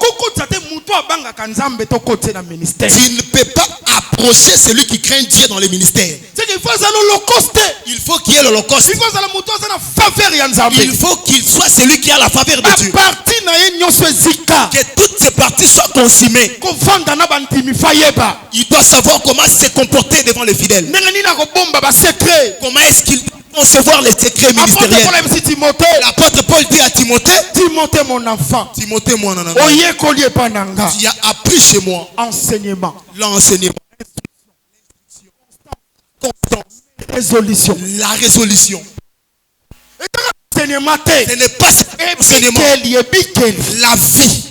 [SPEAKER 5] peux pas approcher celui qui craint Dieu dans les ministères. Il faut qu'il y ait l'holocauste. Il faut qu'il soit celui qui a la faveur de Dieu. Que toutes ces parties soient consumées. Il doit savoir comment se comporter devant les fidèles. Comment est-ce qu'il doit concevoir les secrets ministériels. L'apôtre Paul dit à Timothée,
[SPEAKER 1] Timothée mon enfant,
[SPEAKER 5] Timothée mon enfant,
[SPEAKER 1] tu
[SPEAKER 5] as appris chez moi
[SPEAKER 1] enseignement,
[SPEAKER 5] l'enseignement,
[SPEAKER 1] résolution,
[SPEAKER 5] la résolution. Ce n'est pas l'enseignement, la vie.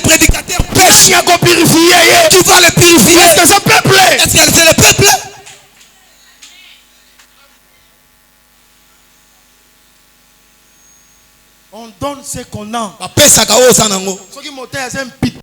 [SPEAKER 5] prédicateurs pêchent, tu vas les purifier.
[SPEAKER 2] Est-ce que ce peuple
[SPEAKER 5] Est-ce que c'est le peuple?
[SPEAKER 2] On donne ce qu'on a.
[SPEAKER 5] Ce
[SPEAKER 2] qui monte à un pit.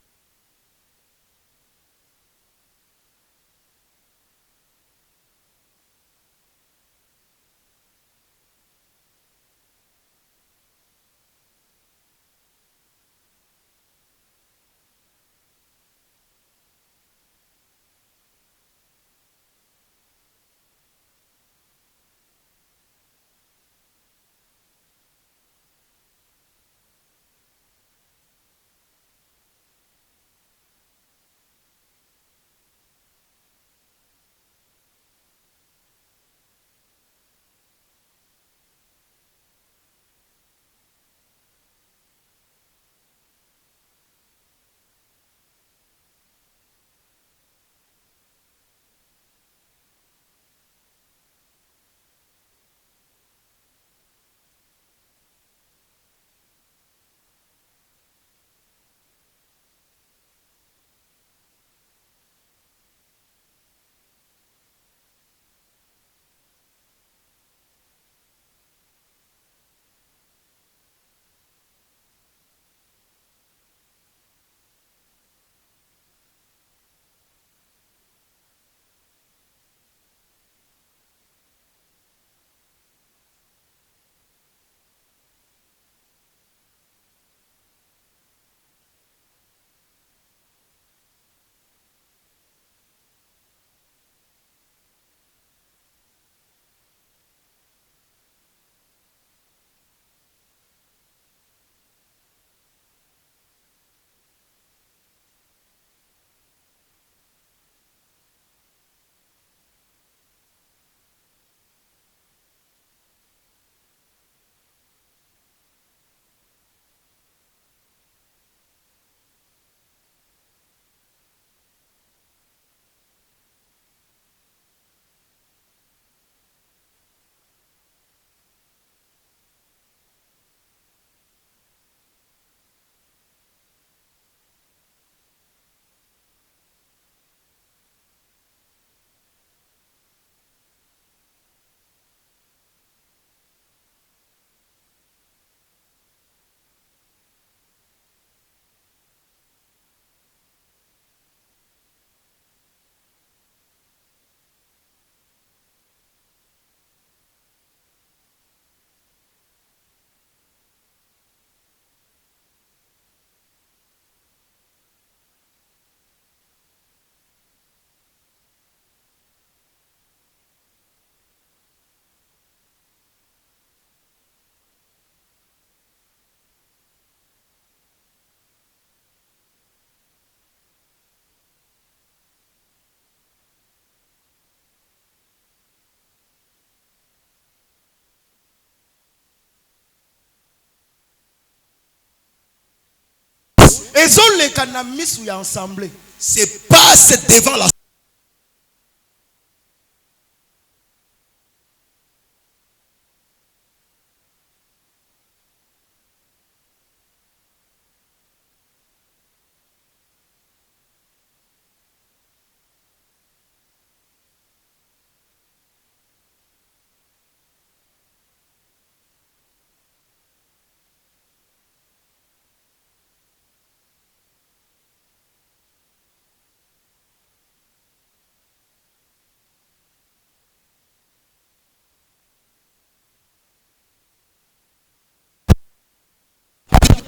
[SPEAKER 5] Ils ont les canamis ou ensemble. C'est pas devant la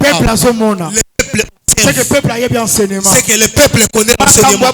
[SPEAKER 2] peuple à ce monde.
[SPEAKER 5] C'est que le peuple a bien enseignement. C'est que le peuple connaît l'enseignement.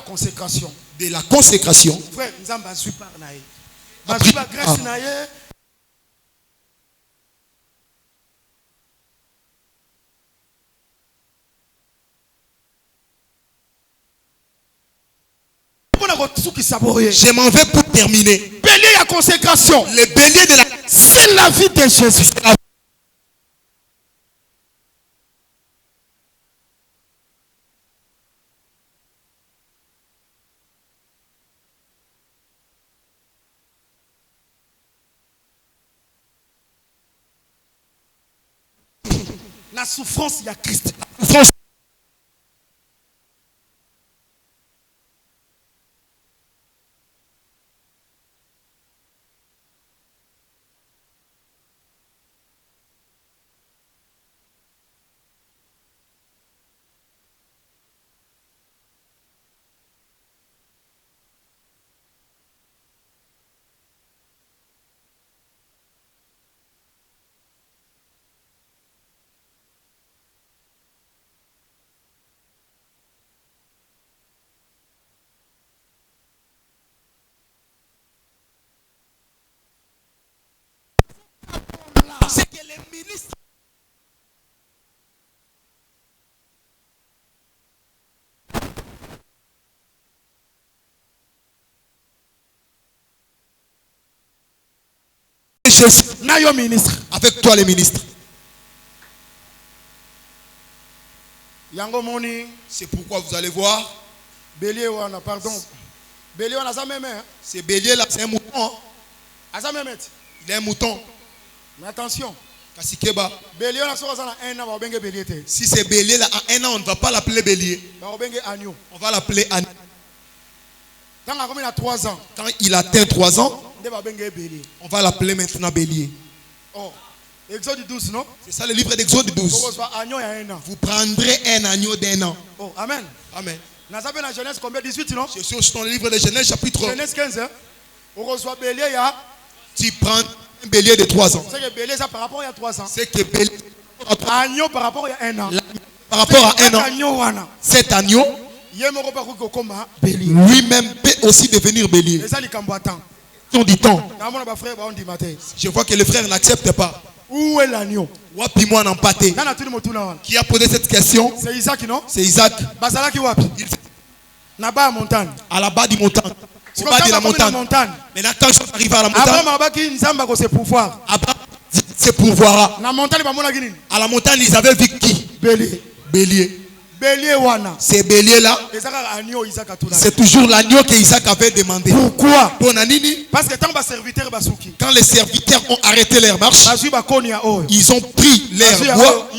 [SPEAKER 2] consécration.
[SPEAKER 5] De la consécration.
[SPEAKER 2] Frère,
[SPEAKER 5] je m'en vais pour terminer.
[SPEAKER 2] Bélier à consécration.
[SPEAKER 5] Le bélier de la...
[SPEAKER 2] C'est la vie de Jésus. La souffrance, il y a Christ. La souffrance.
[SPEAKER 5] C'est que les ministres
[SPEAKER 2] Nayo ministre.
[SPEAKER 5] Avec toi les ministres.
[SPEAKER 2] Yango moni.
[SPEAKER 5] C'est pourquoi vous allez voir.
[SPEAKER 2] Bélier wana, pardon. Bélier wana ça même.
[SPEAKER 5] Ce bélier là c'est un mouton.
[SPEAKER 2] Il est un mouton. Mais attention.
[SPEAKER 5] Kasikeba.
[SPEAKER 2] Bélier wana so ça un an ba bélier té.
[SPEAKER 5] Si c'est bélier là à un an on ne va pas l'appeler bélier. On va l'appeler agneau.
[SPEAKER 2] Quand il a 3 ans.
[SPEAKER 5] Quand il atteint 3 ans. On va l'appeler maintenant bélier.
[SPEAKER 2] Oh, Exode 12, non?
[SPEAKER 5] C'est ça le livre d'Exode 12. Vous prendrez un agneau d'1 an.
[SPEAKER 2] Oh, amen.
[SPEAKER 5] Amen.
[SPEAKER 2] Dans la Genèse, combien? 18, non?
[SPEAKER 5] C'est sur ton livre de Genèse, chapitre 3.
[SPEAKER 2] Genèse 15, hein? On reçoit bélier, ya.
[SPEAKER 5] Tu prends un bélier de 3 ans.
[SPEAKER 2] C'est que bélier, ça par rapport à 3 ans.
[SPEAKER 5] C'est que bélier.
[SPEAKER 2] Agneau par rapport à 1 an.
[SPEAKER 5] Par rapport à 1 an. Cet agneau, lui-même peut aussi devenir bélier. Du temps. Je vois que le frère n'accepte pas.
[SPEAKER 2] Où est l'agneau?
[SPEAKER 5] Qui a posé cette question?
[SPEAKER 2] C'est Isaac, non?
[SPEAKER 5] C'est Isaac. À la bas du montagne. Au bas de la montagne. Maintenant, quand je arrive à la montagne, Abraham se pourvoira. À la montagne, ils avaient vu qui? Bélier. Ces béliers-là, c'est toujours l'agneau que Isaac avait demandé.
[SPEAKER 2] Pourquoi?
[SPEAKER 5] Parce que quand les serviteurs ont arrêté leur marche, ils ont pris leur bois.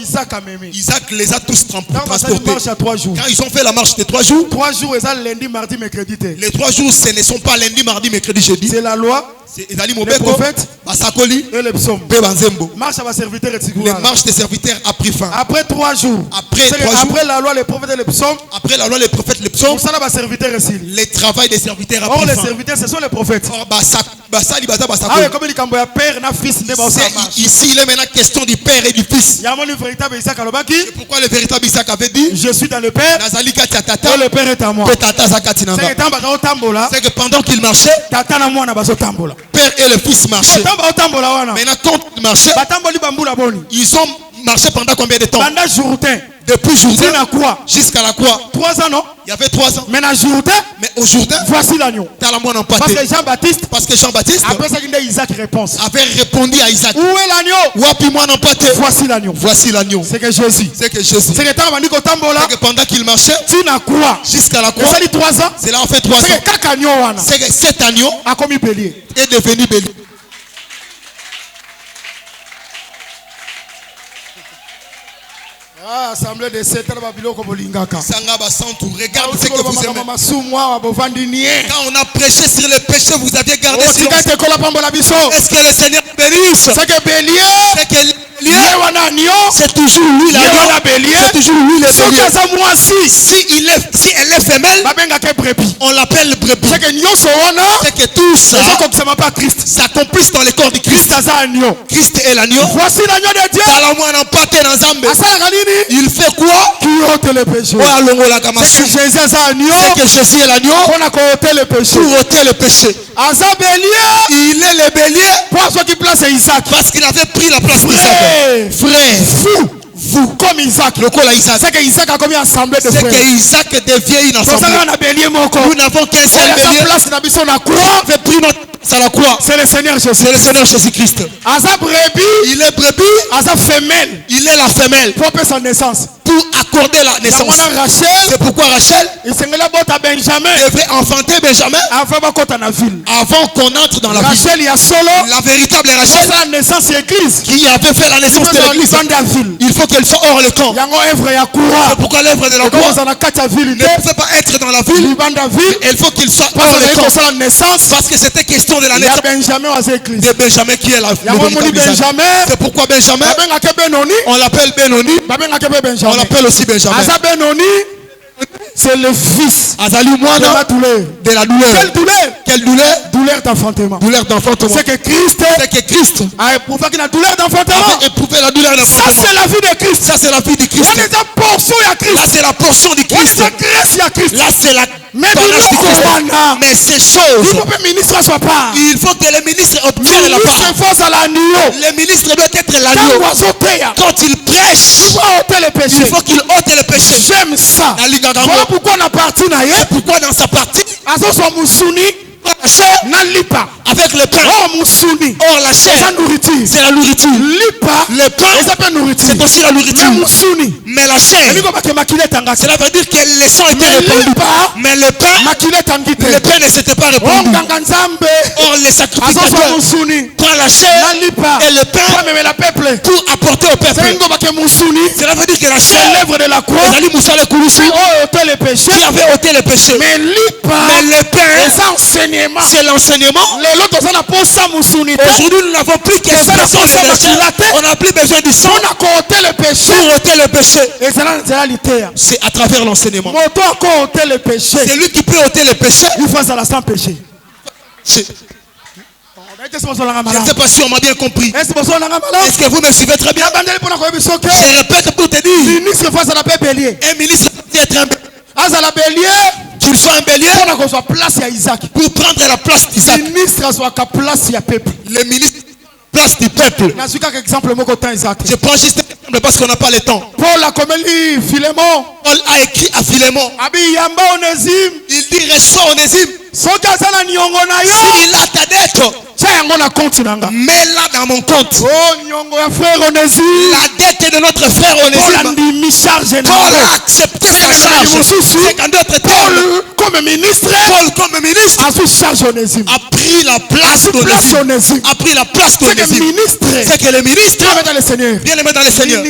[SPEAKER 5] Isaac les a tous transportés. Quand ils ont fait la marche de 3 jours,
[SPEAKER 2] 3 jours, lundi, mardi, mercredi.
[SPEAKER 5] Les 3 jours, ce ne sont pas lundi, mardi, mercredi, jeudi.
[SPEAKER 2] C'est la loi.
[SPEAKER 5] Les prophètes
[SPEAKER 2] et les psaumes.
[SPEAKER 5] Les marches des serviteurs a pris fin.
[SPEAKER 2] Après 3 jours. Après la loi, les prophètes et les psaumes.
[SPEAKER 5] Après la loi, les prophètes, les psaumes. Le travail des serviteurs a pris fin.
[SPEAKER 2] Or, les serviteurs, ce sont les prophètes.
[SPEAKER 5] Ici, il est maintenant question du père et du fils. C'est pourquoi le véritable Isaac avait dit:
[SPEAKER 2] je suis dans le père. Et le père est à moi.
[SPEAKER 5] C'est que pendant qu'il marchait, père et le fils marchaient. Maintenant, quand ils marchaient, ils ont marché pendant combien de temps? Depuis Jourdain jusqu'à la croix.
[SPEAKER 2] 3 ans, non?
[SPEAKER 5] Il y avait 3 ans.
[SPEAKER 2] Mais
[SPEAKER 5] au Jourdain,
[SPEAKER 2] voici l'agneau. Parce que Jean-Baptiste après ça, Isaac
[SPEAKER 5] avait répondu à Isaac:
[SPEAKER 2] où est l'agneau? Voici l'agneau.
[SPEAKER 5] Voici l'agneau.
[SPEAKER 2] C'est que Jésus.
[SPEAKER 5] C'est que Jésus.
[SPEAKER 2] C'est que
[SPEAKER 5] pendant qu'il marchait jusqu'à la croix, c'est là on fait 3 ans. C'est que cet agneau est devenu bélier.
[SPEAKER 2] Assemblée de 7 ans,
[SPEAKER 5] regarde ce que vous aimez. Quand on a prêché sur le péché, vous aviez gardé silence. Est-ce que le Seigneur bénisse?
[SPEAKER 2] C'est que bélier,
[SPEAKER 5] c'est toujours lui l'agneau. C'est toujours lui le bélier. Si elle est femelle, on l'appelle brebis. C'est que tout ça s'accomplisse dans le corps du Christ. Christ est l'agneau.
[SPEAKER 2] Voici l'agneau de Dieu.
[SPEAKER 5] Il fait quoi?
[SPEAKER 2] ôter le péché.
[SPEAKER 5] C'est
[SPEAKER 2] que Jésus est l'agneau.
[SPEAKER 5] C'est que Jésus est l'agneau.
[SPEAKER 2] Pour ôter le péché.
[SPEAKER 5] Pour ôter le péché. Il est le bélier.
[SPEAKER 2] Pour ceux qui placent Isaac.
[SPEAKER 5] Parce qu'il avait pris la place d'Isaac. Frère. Vous, comme Isaac, c'est que Isaac a commis assemblée de frères. C'est que Isaac devient une assemblée. Nous n'avons qu'un seul bélier. On avait pris notre place à la croix. C'est le Seigneur Jésus. C'est le Seigneur Jésus-Christ. Il est brebis. Il est la femelle. Pour sa naissance. Pour accorder la naissance. C'est pourquoi Rachel devrait enfanter Benjamin avant qu'on entre dans la ville. La véritable Rachel qui avait fait la naissance de l'église. Il faut qu'elle soit hors le camp. C'est pourquoi l'œuvre de la croix ne pouvait pas être dans la ville. Il faut qu'il soit hors le camp. Parce que c'était question de la naissance de Benjamin qui est la véritable. C'est pourquoi Benjamin, on l'appelle Benoni. On l'appelle aussi Benjamin. C'est le fils de la douleur. Quelle douleur? Quelle douleur? Douleur d'enfantement. Douleur d'enfantement. C'est que Christ a éprouvé la douleur d'enfantement. Ça c'est la vie de Christ. Ça c'est la vie de Christ. Là c'est la portion du Christ. Là c'est la panache du Christ. Mais ces choses, il faut que les ministres obtiennent la part. Les ministres doivent être l'agneau. Quand il prêche, il faut qu'il ôte le péché. J'aime ça. Voilà pourquoi on a parti pourquoi dans sa partie avec le pain. Or la chair, c'est la nourriture. Le pain, c'est aussi la nourriture. Mais la chair, cela veut dire que les sangs étaient répandus. Mais le pain ne s'était pas répandu. Or les sacrificateurs prennent la chair et le pain pour apporter au peuple. Cela veut dire que la chair, l'œuvre de la croix, qui avait ôté le péché. Mais le pain, c'est l'enseignement. Aujourd'hui nous n'avons plus que ça. On n'a plus besoin du sang pour ôter le péché. C'est à travers l'enseignement. C'est lui qui peut ôter le péché. Je ne sais pas si on m'a bien compris. Est-ce que vous me suivez très bien? Je répète pour te dire, un ministre peut être un bélier. Qu'il soit un bélier pour prendre la place d'Isaac. Le ministre place du peuple. Je prends juste un exemple parce qu'on n'a pas le temps. Paul a écrit à Philémon. Il dit reçois Onésime. S'il a ta dette, mets-la dans mon compte. La dette de notre frère Onésime, Paul a accepté sa charge. C'est qu'en d'autres termes, comme ministre, a pris la place d'Onésime. C'est que le ministre vient le mettre dans le Seigneur. Le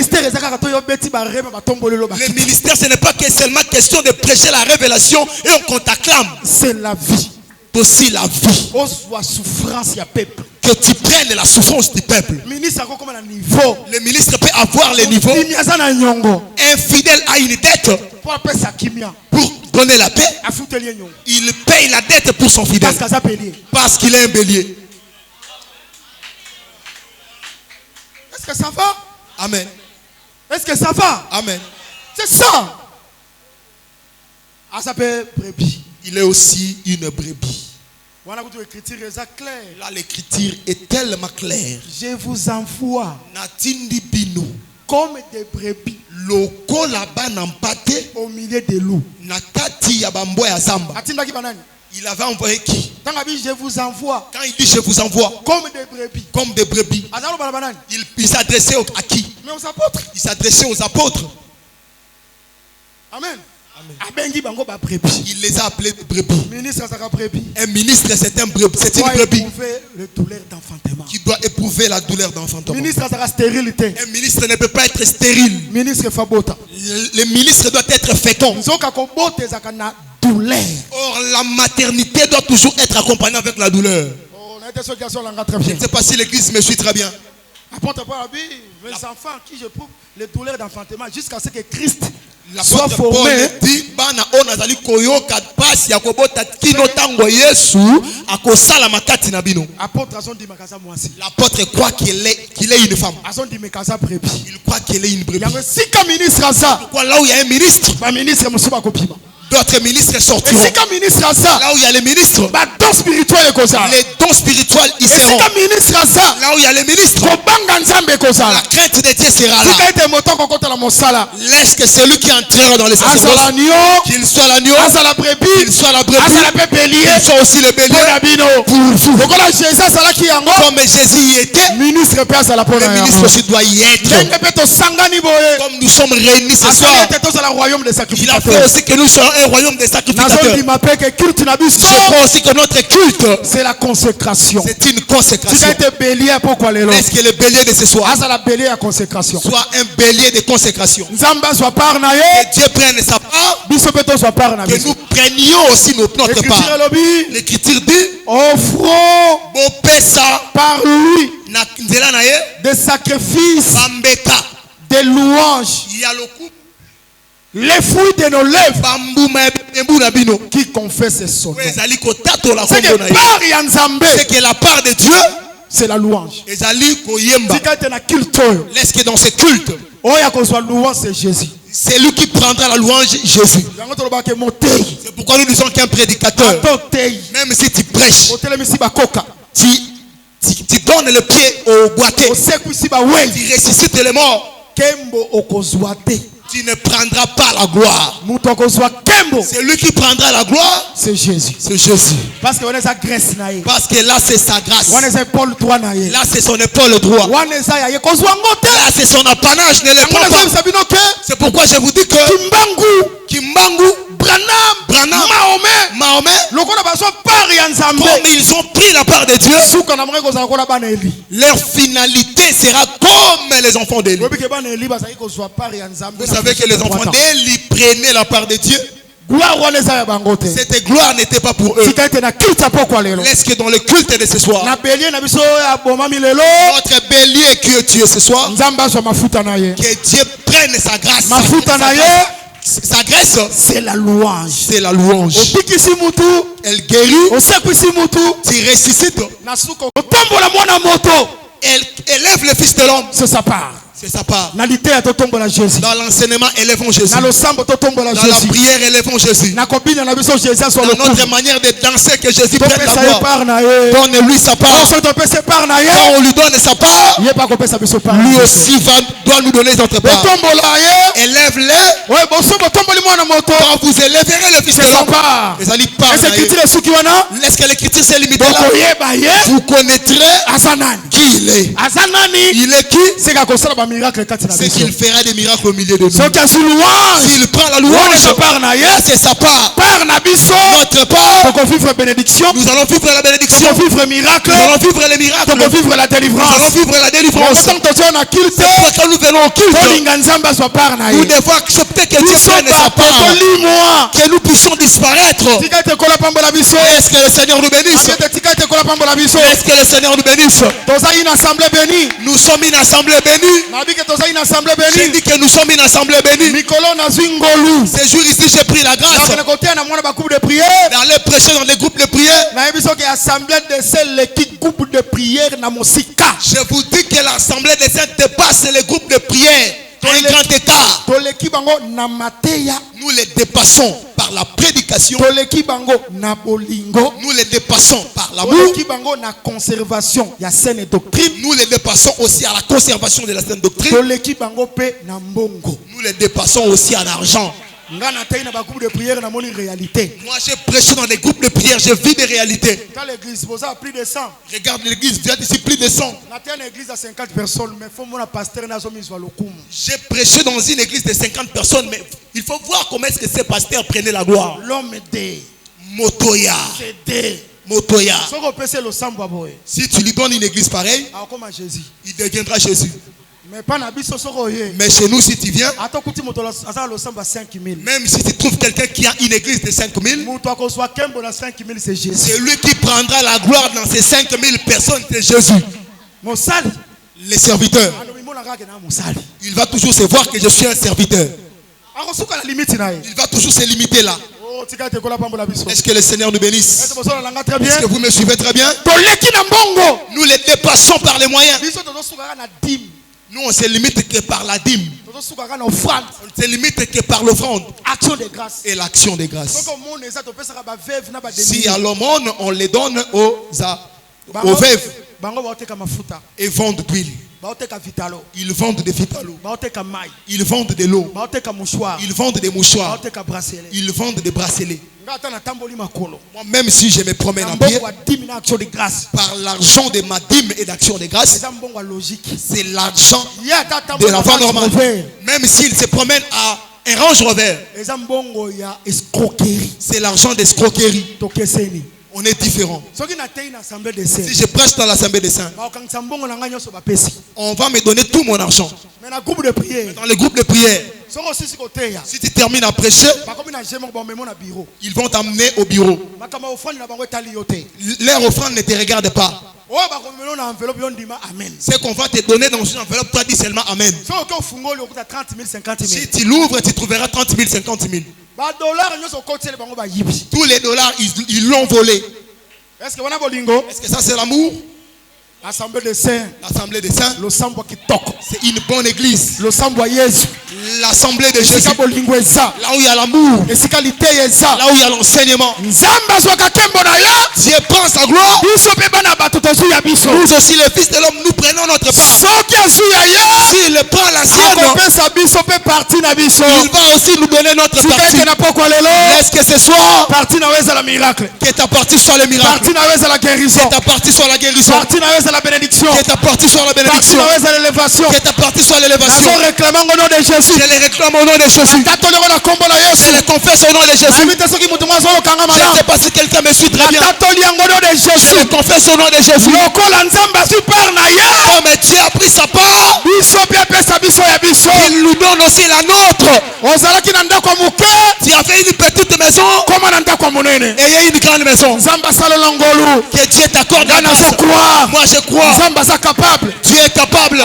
[SPEAKER 5] ministère, ce n'est pas que seulement question de prêcher la révélation et on t'acclame. C'est la vie. Aussi la vie. Que tu prennes la souffrance du peuple. Le ministre peut avoir les niveaux. Un fidèle a une dette. Pour donner la paix, il paye la dette pour son fidèle. Parce qu'il est un bélier. Est-ce que ça va? Amen. Est-ce que ça va? Amen. C'est ça. Il est aussi une brebis. Là, l'écriture est tellement claire. Je vous envoie comme des brebis au milieu des loups. Il avait envoyé qui? Je vous envoie. Quand il dit je vous envoie comme des brebis, il s'adressait à qui? Mais aux apôtres. Il s'adressait aux apôtres. Amen. Il les a appelés brebis. Un ministre, c'est une brebis qui doit éprouver la douleur d'enfantement. Un ministre ne peut pas être stérile. Le ministre doit être fécond. Or, la maternité doit toujours être accompagnée avec la douleur. Je ne sais pas si l'église me suit très bien. Les enfants qui j'éprouve les douleurs d'enfantement jusqu'à ce que Christ
[SPEAKER 2] soit formé.
[SPEAKER 5] L'apôtre croit qu'il est une femme.
[SPEAKER 2] Il
[SPEAKER 5] croit qu'elle est une brebis.
[SPEAKER 2] Pourquoi
[SPEAKER 5] là où il y a un ministre, d'autres ministres sortiront. Là où il y a les ministres, les dons spirituels ils seront. Là où il y a les ministres, la crainte de Dieu sera là. Laisse que celui qui entrera dans les sacerdoces, qu'il soit l'agneau, qu'il soit la brebis, qu'il soit aussi le bélier. Pour vous. Comme Jésus y était, le ministre aussi doit y être. Comme nous sommes réunis ce soir, il a fait aussi que nous soyons un royaume de sacrificateurs. Je crois aussi que notre culte,
[SPEAKER 2] c'est la consécration.
[SPEAKER 5] C'est une consécration. Est-ce que le bélier de ce soir soit un bélier de consécration? Que Dieu prenne sa part, que nous prenions aussi notre part. L'Écriture dit,
[SPEAKER 2] offrons
[SPEAKER 5] par lui
[SPEAKER 2] des sacrifices, des louanges, les fruits de nos lèvres qui confessent son nom. C'est que
[SPEAKER 5] la part de Dieu,
[SPEAKER 2] c'est la louange.
[SPEAKER 5] Laisse que dans ce culte,
[SPEAKER 2] c'est Jésus.
[SPEAKER 5] C'est lui qui prendra la louange, Jésus. C'est pourquoi nous disons qu'un prédicateur, même si tu prêches, tu donnes le pied au boité, tu ressuscites les morts, tu ne prendras pas la gloire. C'est lui qui prendra la gloire.
[SPEAKER 2] C'est Jésus.
[SPEAKER 5] C'est Jésus.
[SPEAKER 2] Parce que
[SPEAKER 5] là c'est sa grâce. Là c'est son épaule droit. Là c'est son apanage. C'est pourquoi je vous dis que Kimbangu, Branham, Mahomet, comme ils ont pris la part de Dieu, leur finalité sera comme les enfants d'Élie. Vous savez que les enfants d'Élie prenaient la part de Dieu. Cette gloire n'était pas pour eux. Est-ce que dans le culte de ce soir, notre bélier qui est tué ce soir, que Dieu prenne sa grâce. Sa grâce,
[SPEAKER 2] c'est la louange.
[SPEAKER 5] C'est la louange. Elle guérit. Tu ressuscites. Elle élève le Fils de l'homme.
[SPEAKER 2] C'est sa part.
[SPEAKER 5] C'est sa part.
[SPEAKER 2] Dans
[SPEAKER 5] l'enseignement, élèvons Jésus.
[SPEAKER 2] Dans
[SPEAKER 5] la prière, élèvons Jésus. Dans notre manière de danser, que Jésus prenne la gloire. Donne-lui sa part. Quand on lui donne sa part, lui aussi doit nous donner notre part. Élève-les. Quand vous élèverez le Fils de l'homme, les alliés parlent. Est-ce que l'écriture s'est limitée là? Vous connaîtrez qui il est. Il est qui? C'est qu'il fera des miracles au milieu de nous. S'il prend la louange, c'est sa part. Notre part, nous allons vivre la bénédiction. Nous allons vivre les miracles. Nous allons vivre les miracles. Nous allons vivre la délivrance. C'est pourquoi nous venons au culte. Nous devons accepter que Dieu prenne sa part. Que nous puissions disparaître. Est-ce que le Seigneur nous bénisse? Est-ce que le Seigneur nous bénisse? Nous sommes une assemblée bénie. J'ai dit que nous sommes une assemblée bénie. Ces jours ici, j'ai pris la grâce d'aller prêcher dans des groupes de prière. Je vous dis que l'assemblée des saints dépasse les groupes de prière. Un grand écart. Nous les dépassons par la prédication. Nous les dépassons par l'amour. Nous les dépassons aussi à la conservation de la saine doctrine. Nous les dépassons aussi en argent. Moi j'ai prêché dans des groupes de prière, je vis des réalités. Regarde l'église, il y a ici plus de 100. J'ai prêché dans une église de 50 personnes, mais il faut voir comment est-ce que ces pasteurs prenaient la gloire. Motoya. Si tu lui donnes une église pareille, il deviendra Jésus. Mais chez nous, si tu viens, même si tu trouves quelqu'un qui a une église de 5000, c'est lui qui prendra la gloire dans ces 5000 personnes, c'est Jésus. Les serviteurs, il va toujours se voir que je suis un serviteur. Il va toujours se limiter là. Est-ce que le Seigneur nous bénisse? Est-ce que vous me suivez très bien? Nous les dépassons par les moyens. Nous, on se limite que par la dîme. On se limite que par l'offrande. Et l'action de grâce. Si à l'aumône, on les donne aux veuves. Et vendent d'huile. Ils vendent des vitalo. Ils vendent de l'eau. Ils vendent des mouchoirs. Ils vendent des bracelets. Moi, même si je me promène en pied, par l'argent de ma dîme et d'action de grâce, c'est l'argent de l'enfant normal. Même s'il se promène à un Range Rover, c'est l'argent d'escroquerie. On est différent. Si je prêche dans l'assemblée des saints, on va me donner tout mon argent. Dans le groupe de prière, si tu termines à prêcher, ils vont t'amener au bureau. Leur offrande ne te regarde pas. C'est qu'on va te donner dans une enveloppe, toi dis seulement Amen. Si tu l'ouvres, tu trouveras 30 000, 50 000. Tous les dollars, ils l'ont volé. Est-ce que ça c'est l'amour? L'assemblée des saints. C'est une bonne église. L'assemblée de Jésus. Là où il y a l'amour. Là où il y a l'enseignement. Dieu prend sa gloire. Nous aussi les fils de l'homme, nous prenons notre part. S'il prend la sienne, il va aussi nous donner notre partie. Est-ce que ce soir que ta partie soit le miracle, que ta partie soit la guérison,
[SPEAKER 4] la bénédiction,
[SPEAKER 5] que ta partie soit la bénédiction, que ta partie soit l'élévation. Je les réclame au nom de Jésus. Je les confesse au nom de Jésus. Je ne sais pas si quelqu'un me suit très bien. Je les confesse au nom de Jésus. Comme Dieu a pris sa part, il nous donne aussi la nôtre. Tu as fait une petite maison, ayez une grande maison. Que Dieu t'accorde la grâce. Moi je crois. Dieu est capable.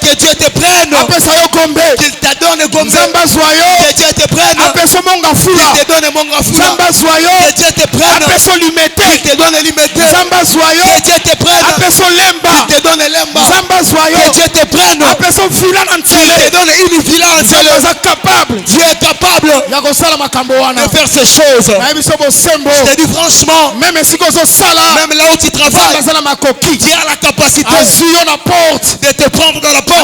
[SPEAKER 5] Que Dieu te prenne, qu'il te donne Gombe, que Dieu te prenne, qu'il te donne Mongafula, que Dieu te prenne, qu'il te donne Limete, que Dieu te prenne, qu'il te donne Lemba, que Dieu te prenne, qu'il te donne une villa entière. Dieu est capable de faire ces choses. Je te dis franchement, même là où tu travailles, Dieu a la capacité de te prendre dans la porte.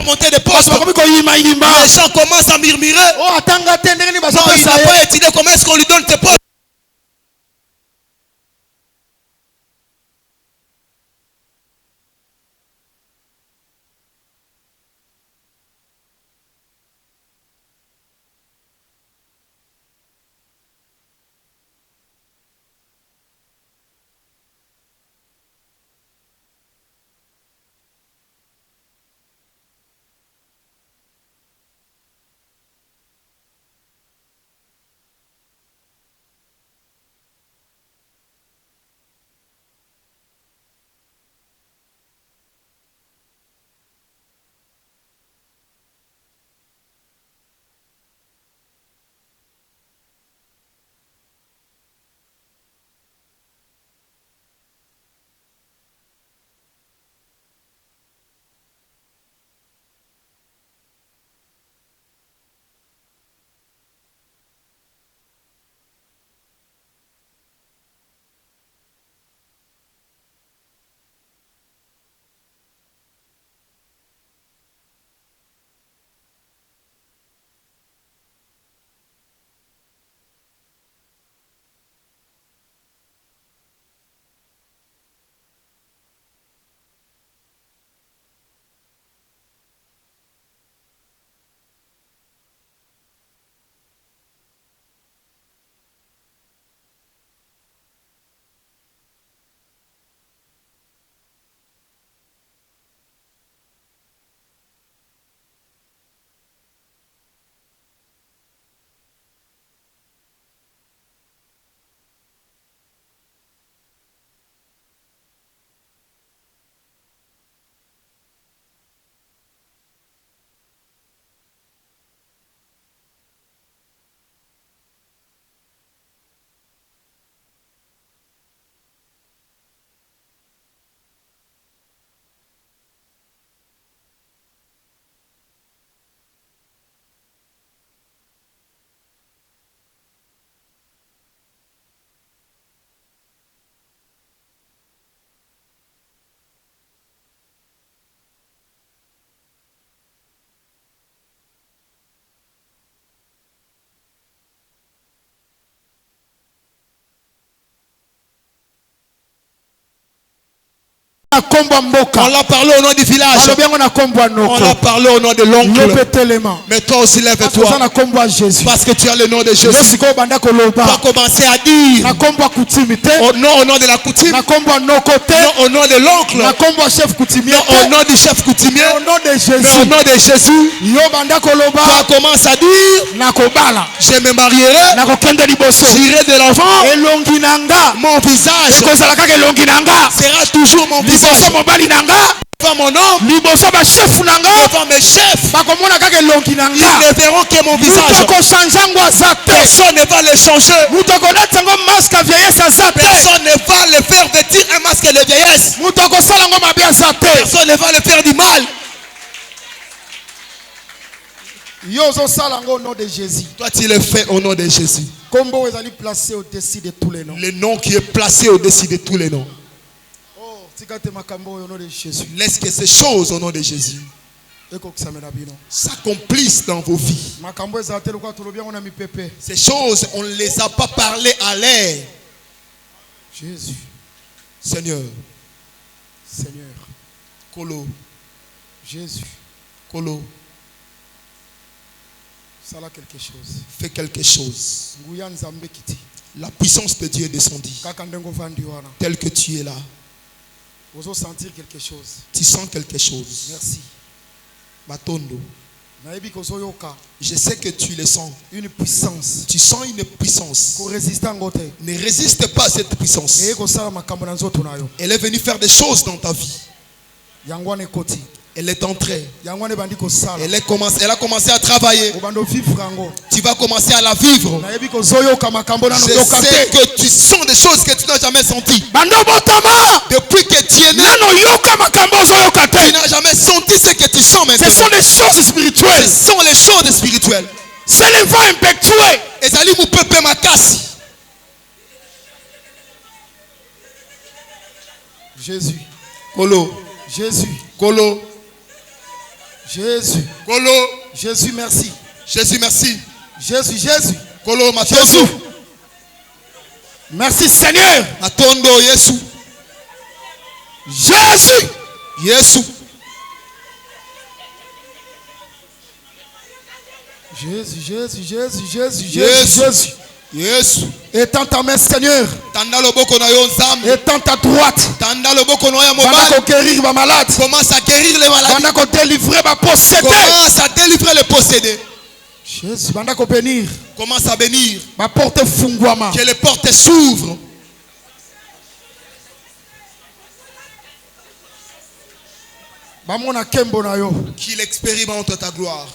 [SPEAKER 5] Monter des postes. Les gens commencent à murmurer. Non, il n'a pas étudié comment est-ce qu'on lui donne tes postes. On l'a parlé au nom du village. On l'a parlé au nom de l'oncle. Mais toi aussi lève-toi. Parce que tu as le nom de Jésus. Tu vas commencer à dire au nom de la coutume. Non, au nom de l'oncle. Non, au nom du chef coutumier. Mais au nom de Jésus. Tu commences à dire je me marierai. J'irai de l'enfant. Mon visage sera toujours mon visage. Devant mon nom, devant mes chefs, ils ne verront que mon visage. Personne ne va le changer. Personne ne va le faire vêtir un masque de vieillesse. Personne ne va le faire du mal. Toi tu le fais au nom de Jésus. Le nom qui est placé au-dessus de tous les noms. Laisse que ces choses au nom de Jésus s'accomplissent dans vos vies. Ces choses, on ne les a pas parlé à l'air.
[SPEAKER 2] Jésus.
[SPEAKER 5] Seigneur.
[SPEAKER 2] Seigneur.
[SPEAKER 5] Kolo.
[SPEAKER 2] Jésus.
[SPEAKER 5] Kolo.
[SPEAKER 2] Quelque chose.
[SPEAKER 5] Fais quelque chose. La puissance de Dieu est descendue. Tel que tu es là.
[SPEAKER 2] Sentir quelque chose.
[SPEAKER 5] Tu sens quelque chose.
[SPEAKER 2] Merci.
[SPEAKER 5] Batondo. Je sais que tu le sens.
[SPEAKER 2] Une puissance.
[SPEAKER 5] Tu sens une puissance. Ne résiste pas à cette puissance. Elle est venue faire des choses dans ta vie. Elle est entrée. Elle a commencé à travailler. Tu vas commencer à la vivre. Je sais que tu sens des choses que tu n'as jamais senties. Depuis que tu es né, tu n'as jamais senti ce que tu sens maintenant.
[SPEAKER 2] Ce sont les choses spirituelles.
[SPEAKER 5] Ce sont les choses spirituelles.
[SPEAKER 2] C'est le vent impétueux. Jésus.
[SPEAKER 5] Kolo.
[SPEAKER 2] Jésus.
[SPEAKER 5] Kolo.
[SPEAKER 2] Jésus.
[SPEAKER 5] Kolo.
[SPEAKER 2] Jésus, merci.
[SPEAKER 5] Jésus, merci.
[SPEAKER 2] Jésus, Jésus.
[SPEAKER 5] Kolo,
[SPEAKER 2] Jésus. Merci Seigneur.
[SPEAKER 5] Atondo Yesu.
[SPEAKER 2] Jésus.
[SPEAKER 5] Yesu.
[SPEAKER 2] Jésus, Jésus, Jésus, Jésus, Jésus, Jésus.
[SPEAKER 5] Yes.
[SPEAKER 2] Étends ta main, Seigneur. Étends ta droite. Guérir ma malade.
[SPEAKER 5] Commence à guérir les malades.
[SPEAKER 2] Délivrer ma possédé.
[SPEAKER 5] Commence à délivrer les possédés.
[SPEAKER 2] Jésus, bénir.
[SPEAKER 5] Commence à bénir.
[SPEAKER 2] Ma porte fungwama.
[SPEAKER 5] Que les portes s'ouvrent. Qu'il expérimente ta gloire.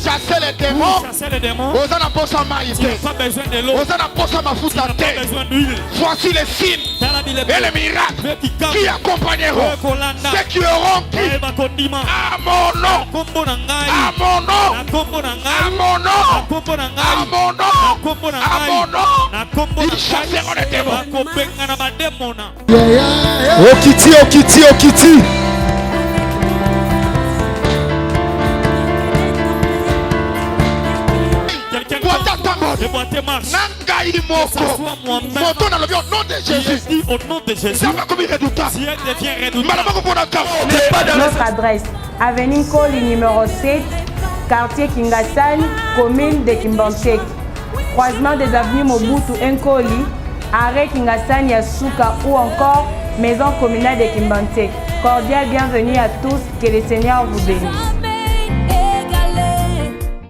[SPEAKER 1] Chasser les démons. Vous n'avez pas besoin de l'eau. Vous n'avez pas besoin d'huile. Voici les signes et les miracles qui accompagneront ceux qui auront dit à mon nom, à mon nom, à mon nom, à mon nom, à mon nom. Ils chasseront les démons.
[SPEAKER 2] Okiti, Okiti, Okiti.
[SPEAKER 1] Nangai moko. Moto na lobi au nom de Jésus. Au nom de Jésus. Ça va comme redoutant. Si elle devient redoutant.
[SPEAKER 4] Notre adresse, avenue Nkoli numéro 7, quartier Kingasani, commune de Kimbantek. Croisement des avenues Mobutu Nkoli, arrêt Kingasani Yasuka ou encore maison communale de Kimbantek. Cordial bienvenue à tous, que le Seigneur vous bénisse.